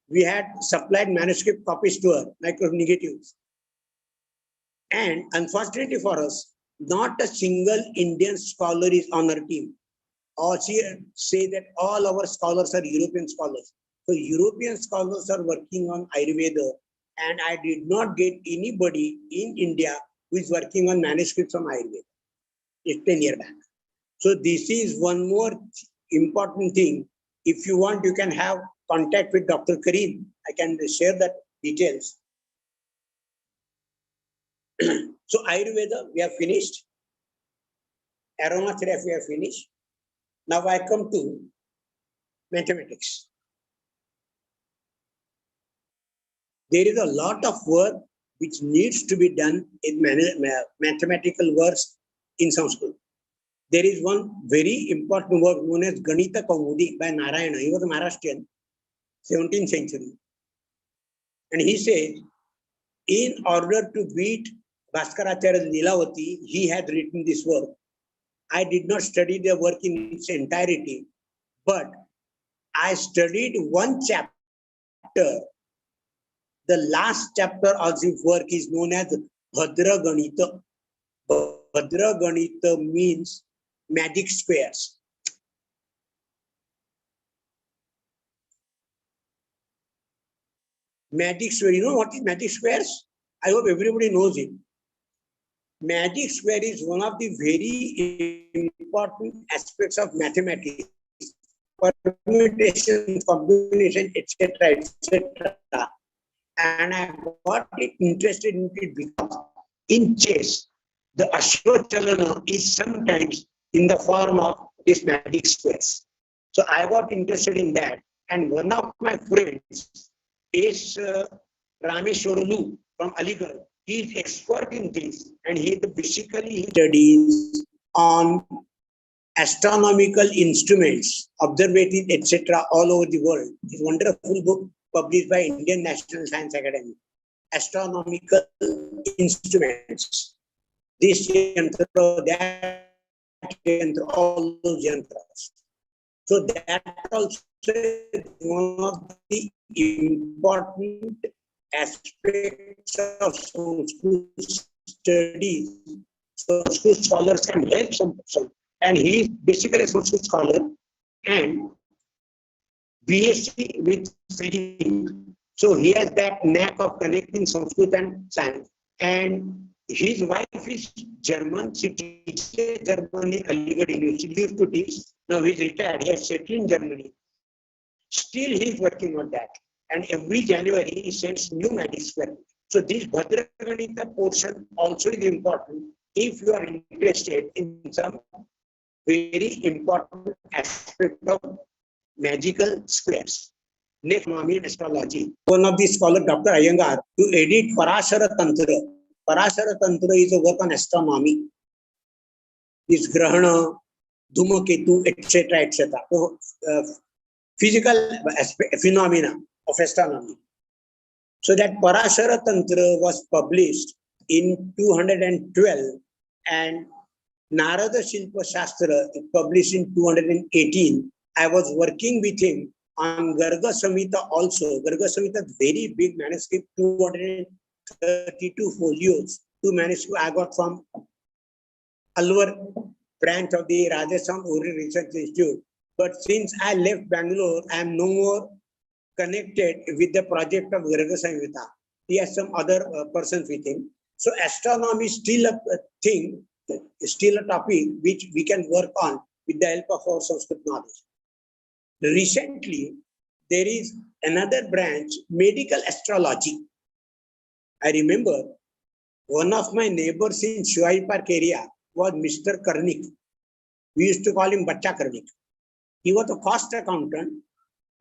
We had supplied manuscript copies to her, micronegatives. And unfortunately for us, not a single Indian scholar is on our team. Or she say that all our scholars are European scholars. So European scholars are working on Ayurveda, and I did not get anybody in India who is working on manuscripts from Ayurveda. It's 10 years back. So this is one more important thing. If you want, you can have contact with Dr. Karim. I can share that details. So Ayurveda, we have finished. Aromatherapy, we have finished. Now I come to mathematics. There is a lot of work which needs to be done in mathematical works in Sanskrit. There is one very important work known as Ganita Kaumudi by Narayana. He was a Maharashtrian, 17th century. And he says, in order to beat Bhaskaracharya's Lilavati, he had written this work. I did not study the work in its entirety, but I studied one chapter. The last chapter of this work is known as Bhadra Ganita. Bhadra Ganita means magic squares. Magic square. You know what is magic squares? I hope everybody knows it. Magic square is one of the very important aspects of mathematics. Permutation, combination, etc., etc. And I got interested in it because in chess, the Ashwachalana is sometimes in the form of this magic squares. So I got interested in that. And one of my friends is Rameshwarulu from Aligarh. He is expert in this, and he basically studies on astronomical instruments, observatories, etc., all over the world. It's a wonderful book published by Indian National Science Academy. Astronomical instruments. This yantra, that yantra, all those yantras. So that also is one of the important aspects of Sanskrit studies. Sanskrit scholars can help some person. And he is basically a Sanskrit scholar and BSc with physics. So he has that knack of connecting Sanskrit and science. And his wife is German. She teaches German in Aligarh University. She used to teach. Now he's retired. He has settled in Germany. Still he is working on that. And every January he sends new magic square. So this Bhadra Ganita portion also is important if you are interested in some very important aspect of magical squares. Next, astronomy and astrology. One of the scholars, Dr. Iyengar, to edit Parashara Tantra. Parashara Tantra is a work on astronomy. This Grahana, Dhumaketu, etc., etc. So, physical phenomena of astronomy. So that Parashara Tantra was published in 212 and Narada Shilpa Shastra published in 218. I was working with him on Garga Samhita also. Garga Samhita is very big manuscript, 232 folios. Two manuscripts I got from Alwar branch of the Rajasthan Oral Research Institute. But since I left Bangalore, I am no more connected with the project of Garga Samhita. He has some other persons with him. So astronomy is still a thing, still a topic which we can work on with the help of our Sanskrit knowledge. Recently, there is another branch, medical astrology. I remember one of my neighbors in Shivaji Park area was Mr. Karnik. We used to call him Bacha Karnik. He was a cost accountant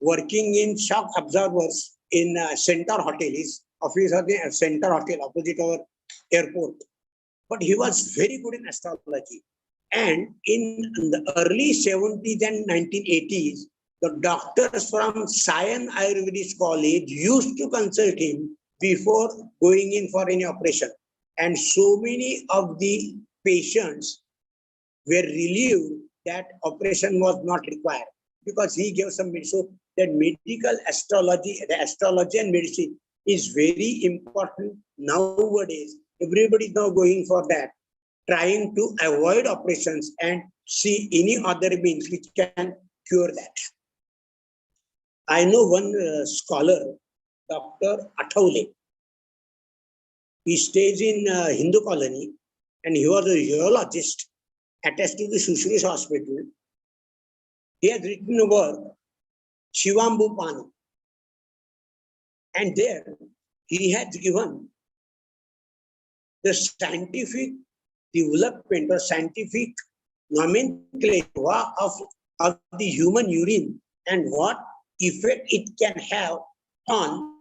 working in shock absorbers in Centaur Hotel. His office was the Centaur Hotel opposite our airport. But he was very good in astrology. And in the early 70s and 1980s, the doctors from Sion Ayurvedic College used to consult him before going in for any operation. And so many of the patients were relieved that operation was not required because he gave some medicine. So that medical astrology, the astrology and medicine is very important nowadays. Everybody is now going for that, trying to avoid operations and see any other means which can cure that. I know one scholar, Dr. Athaule. He stays in Hindu colony and he was a urologist attached to the Sushrush hospital. He has written a work, Shivambu Pana. And there he has given the scientific development or scientific nomenclature of the human urine and what effect it can have on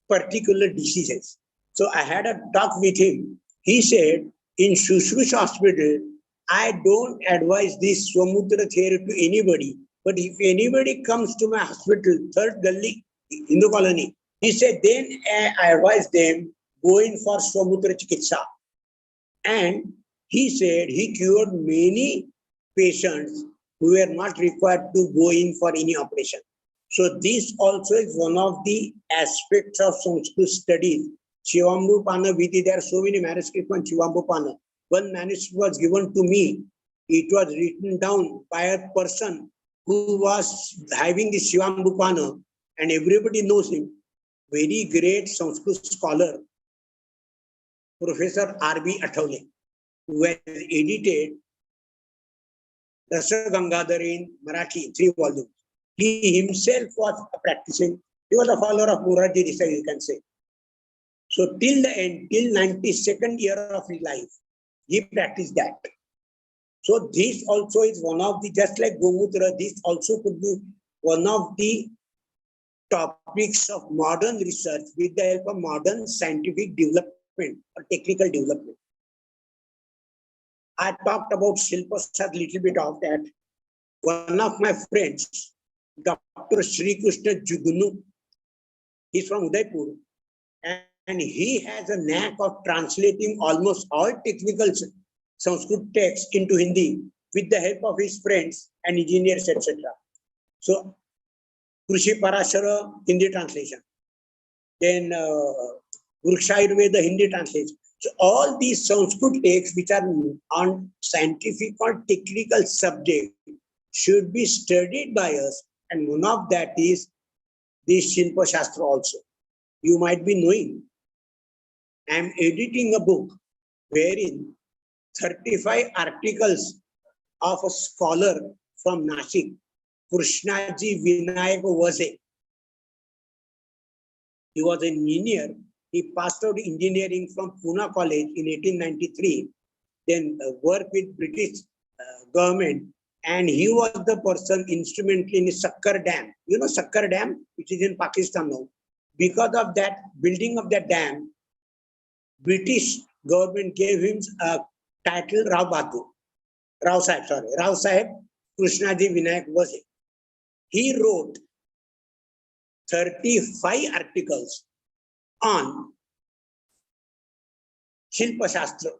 particular diseases. So I had a talk with him. He said, in Sushrush hospital, I don't advise this Swamutra theory to anybody. But if anybody comes to my hospital, third gully, Hindu colony, he said, then I advise them going for Swamutra Chikitsa. And he said he cured many patients who were not required to go in for any operation. So this also is one of the aspects of Sanskrit studies. Shivambu Pana Viti, there are so many manuscripts on Shivambu Pana. One manuscript was given to me. It was written down by a person who was having the Shivambu Pana and everybody knows him. very great Sanskrit scholar, Professor R.B. Athawale, who has edited Rasa Gangadhar in Marathi, 3 volumes. He himself was practicing, he was a follower of Murarji Desai, you can say. So till the end, till 92nd year of his life, he practiced that. So this also is one of the, just like Gomutra, this also could be one of the topics of modern research with the help of modern scientific development or technical development. I talked about Shilpa Shastra a little bit of that. One of my friends, Dr. Sri Krishna Jugnu, he's from Udaipur, and he has a knack of translating almost all technical Sanskrit texts into Hindi with the help of his friends and engineers, etc. So, Krishi Parashara, Hindi translation. Then Vriksha Ayurveda, Hindi translation. So all these Sanskrit texts which are on scientific or technical subject should be studied by us, and one of that is this Shilpa Shastra also. You might be knowing, I am editing a book wherein 35 articles of a scholar from Nashik, Krishnaji Vinayak Vaze. He was an engineer. He passed out engineering from Pune College in 1893, then worked with British government, and he was the person instrumental in Sakkar Dam. You know Sakkar Dam, which is in Pakistan now. Because of that building of that dam, British government gave him a title Rao Sahib Krishnaji Vinayak Vaze. He wrote 35 articles on Shilpa Shastra,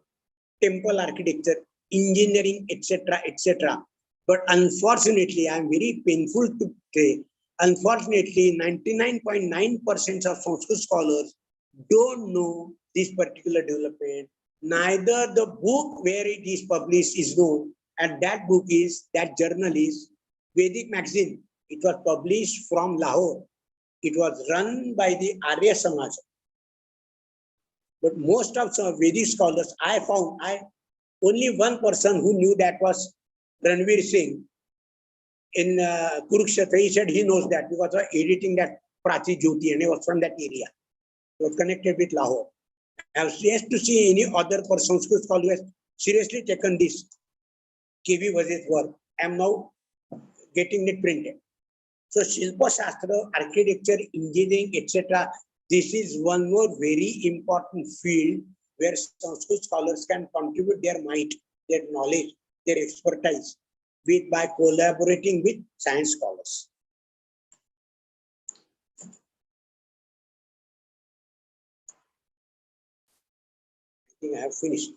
temple architecture, engineering, etc., etc. But unfortunately, I am very painful to say, unfortunately, 99.9% of Sanskrit scholars don't know this particular development. Neither the book where it is published is known, and that book is, that journal is Vedic Magazine. It was published from Lahore. It was run by the Arya Samaj. But most of the Vedic scholars, I found, only one person who knew that was Ranveer Singh in Kurukshetra. He said he knows that because of editing that Prachi Jyoti, and he was from that area. He was connected with Lahore. I have yet to see any other person who has seriously taken this K.V. Vaze's work. I am now getting it printed. So Shilpa Shastra, architecture, engineering, etc. This is one more very important field where Sanskrit scholars can contribute their might, their knowledge, their expertise by collaborating with science scholars. I think I have finished.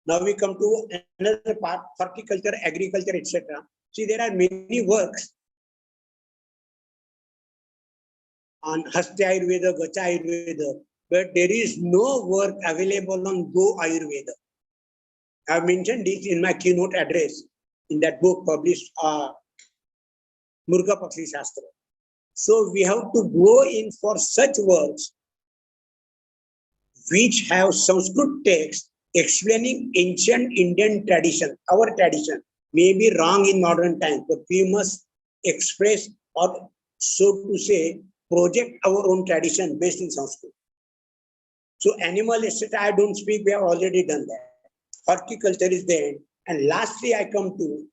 Now we come to another part, horticulture, agriculture, etc. See, there are many works on Hastya Ayurveda, Gacha Ayurveda, but there is no work available on Go Ayurveda. I have mentioned this in my keynote address in that book published, Murga Pakshi Shastra. So we have to go in for such works which have Sanskrit text explaining ancient Indian tradition. Our tradition may be wrong in modern times, but we must express, or so to say, project our own tradition based in Sanskrit. So animal, etc., I don't speak, we have already done that. Horticulture is there. And lastly, I come to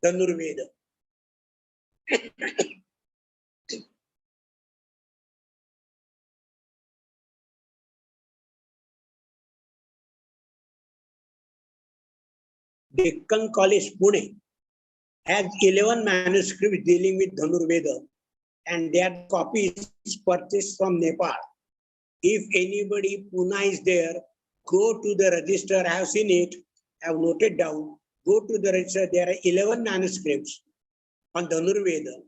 Dhanurveda. Deccan College, Pune, has 11 manuscripts dealing with Dhanurveda, and their copies purchased from Nepal. If anybody, Pune is there, go to the register. I have seen it, I have noted down. Go to the register. There are 11 manuscripts on Dhanurveda.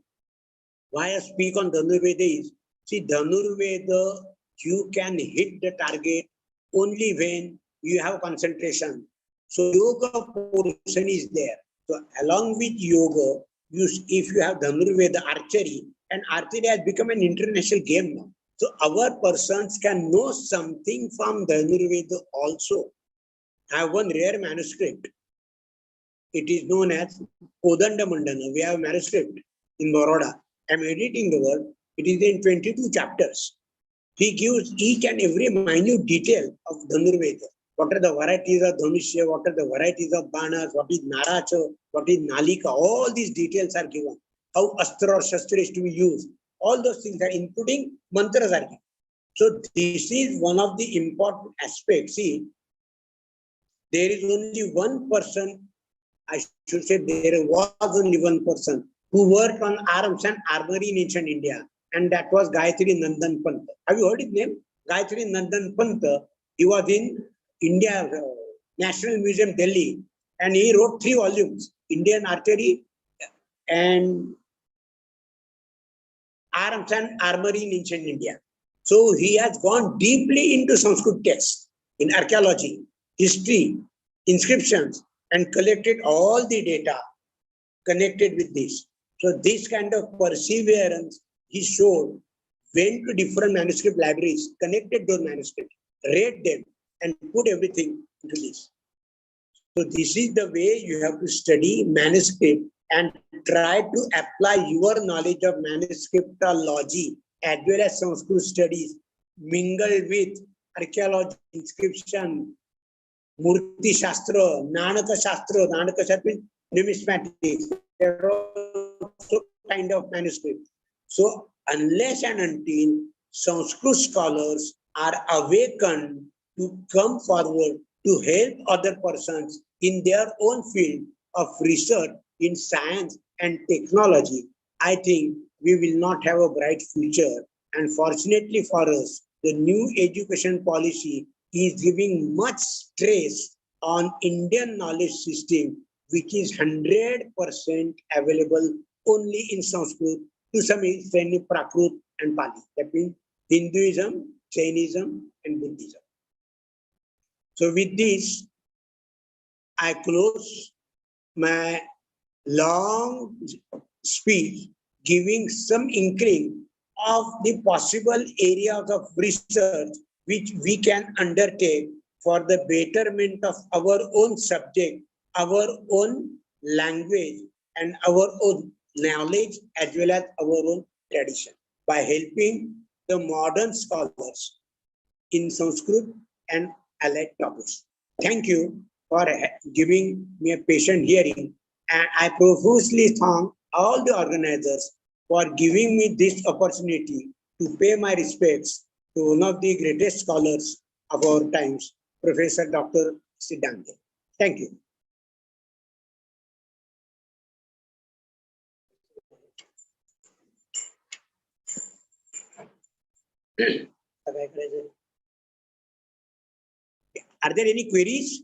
Why I speak on Dhanurveda is, see, Dhanurveda, you can hit the target only when you have concentration. So yoga portion is there. So along with yoga, if you have Dhanurveda, archery, and archery has become an international game now. So our persons can know something from Dhanurveda also. I have one rare manuscript. It is known as Kodanda Mandana. We have a manuscript in Baroda. I am editing the work. It is in 22 chapters. He gives each and every minute detail of Dhanurveda. What are the varieties of Dhanushya? What are the varieties of Banas? What is Naracha? What is Nalika? All these details are given. How Astra or Shastra is to be used. All those things are including mantras are given. So this is one of the important aspects. See, there is only one person, I should say there was only one person who worked on arms and armory in ancient India, and that was Gayatri Nandan Pant. Have you heard his name? Gayatri Nandan Pant. He was in India National Museum, Delhi, and he wrote 3 volumes, Indian Archery and Arms and Armory in ancient India. So he has gone deeply into Sanskrit texts, in archaeology, history, inscriptions, and collected all the data connected with this. So this kind of perseverance he showed, went to different manuscript libraries, connected those manuscripts, read them, and put everything into this. So this is the way you have to study manuscript and try to apply your knowledge of manuscriptology as well as Sanskrit studies, mingled with archaeology, inscription, Murti Shastra, Nanaka Shastra. Nanaka Shastra means numismatics. There are also kind of manuscript. So unless and until Sanskrit scholars are awakened to come forward to help other persons in their own field of research in science and technology, I think we will not have a bright future. And fortunately for us, the new education policy is giving much stress on Indian knowledge system, which is 100% available only in Sanskrit, to some extent in Prakrit and Pali. That means Hinduism, Jainism, and Buddhism. So with this, I close my long speech, giving some inkling of the possible areas of research which we can undertake for the betterment of our own subject, our own language, and our own knowledge, as well as our own tradition, by helping the modern scholars in Sanskrit and allied topics. Thank you for giving me a patient hearing, and I profusely thank all the organizers for giving me this opportunity to pay my respects to one of the greatest scholars of our times, Professor Dr. Siddhart. Thank you. Are there any queries?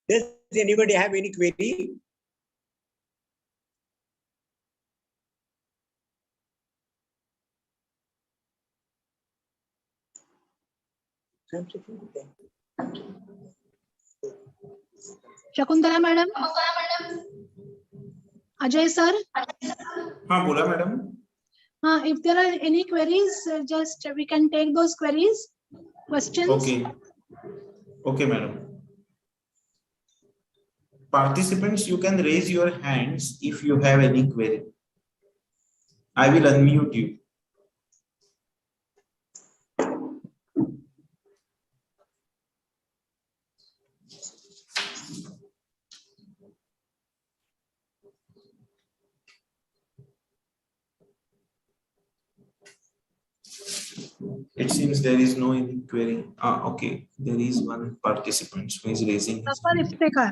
Does anybody have any query? Shakuntala madam, Ajay sir. हाँ बोला madam. If there are any queries, just we can take those queries, questions. Okay, madam. Participants, you can raise your hands if you have any query. I will unmute you. Seems there is no any query. Okay. There is one participant who is raising his Safar hand. Iftekhar.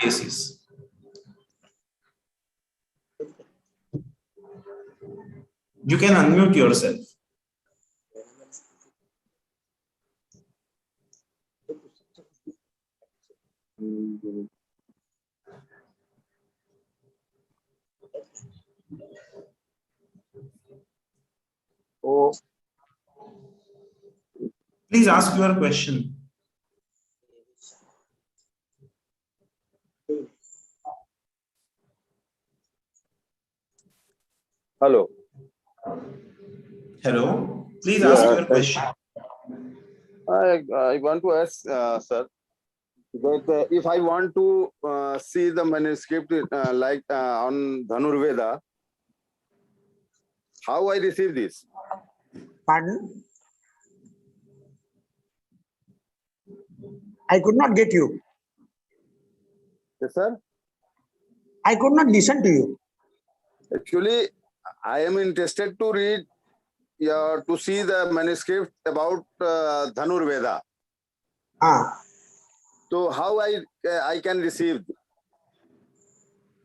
Yes. You can unmute yourself. Oh, Please ask your question. hello. Hello. Please Yeah, ask your thank- question. I want to ask, sir, that if I want to see the manuscript on Dhanurveda, how I receive this? Pardon? I could not get you. Yes, sir. I could not listen to you. Actually, I am interested to read, to see the manuscript about Dhanurveda. Ah. So how I can receive?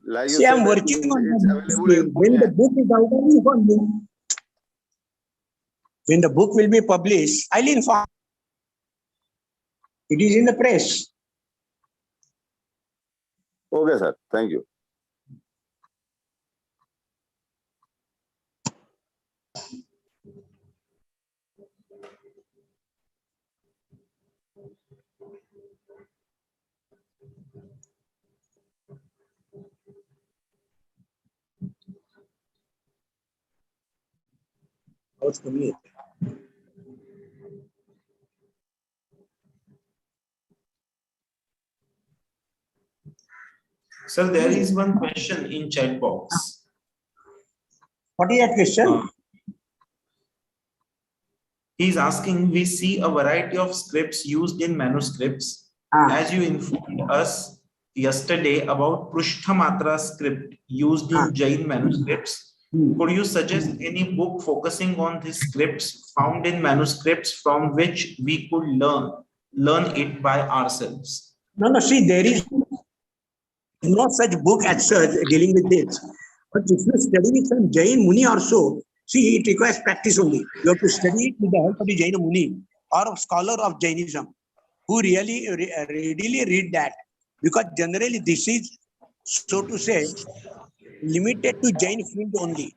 Like you See, I'm said that working on it's the available in book. When the Pune. book is out, I'll inform you. When the book will be published, I'll inform. It is in the press. Okay, sir. Thank you. What's the meaning? Sir, there is one question in chat box. What is that question? He is asking, we see a variety of scripts used in manuscripts. As you informed us yesterday about Prushthamatra script used in Jain manuscripts, could you suggest any book focusing on these scripts found in manuscripts from which we could learn it by ourselves? No, see, there is no such book as such dealing with this. But if you study with some Jain Muni or so, see, it requires practice only. You have to study it with the help of the Jain Muni or a scholar of Jainism who really readily read that. Because generally this is, so to say, limited to Jain field only.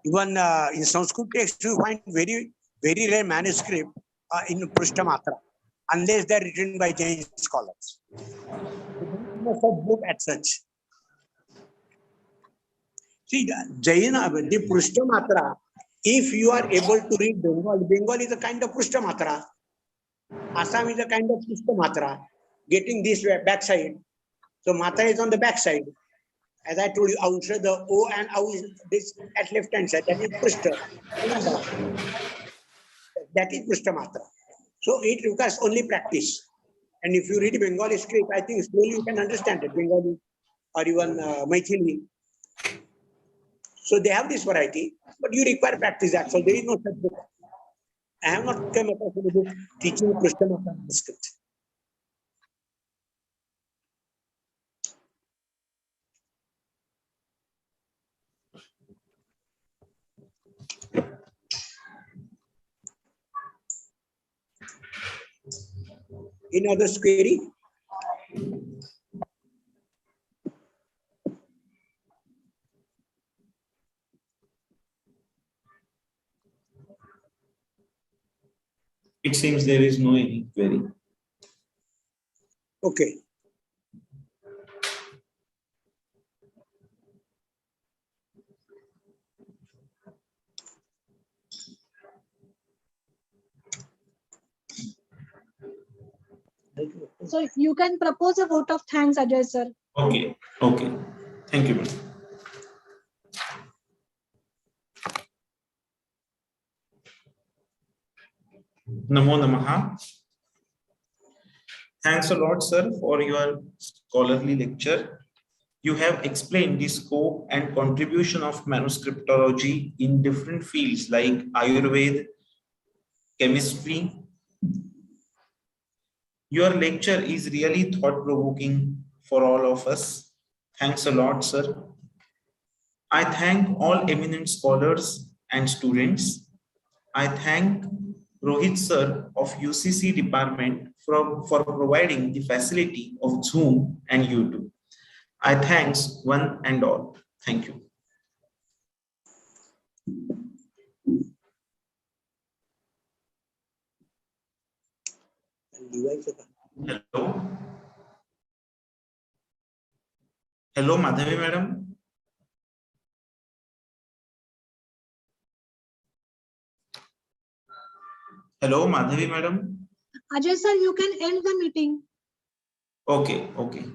Even in Sanskrit text, you find very, very rare manuscript in Prushthamatra, unless they're written by Jain scholars. No such book as such. See, Jaina, the Prushthamatra, if you are able to read Bengal, Bengal is a kind of Prushthamatra. Assam is a kind of Prushthamatra, getting this backside. So Matra is on the backside. As I told you, outside the O and O is this at left hand side, that is Prushtha. That is Prushthamatra. So it requires only practice. And if you read Bengali script, I think slowly you can understand it, Bengali or even Maithili. So they have this variety, but you require practice. That's all. There is no such book. I have not come across any book teaching Prushthamatra script. Any other query? It seems there is no any query. Okay. So you can propose a vote of thanks, Ajay sir. Okay. Thank you, madam. Namo Namaha. Thanks a lot, sir, for your scholarly lecture. You have explained the scope and contribution of manuscriptology in different fields like Ayurveda, chemistry. Your lecture is really thought-provoking for all of us. Thanks a lot, sir. I thank all eminent scholars and students. I thank Rohit sir of UCC department for providing the facility of Zoom and YouTube. I thanks one and all. Thank you. Hello. Hello, Madhavi madam. Hello, Madhavi madam. Ajay sir, you can end the meeting. Okay, okay.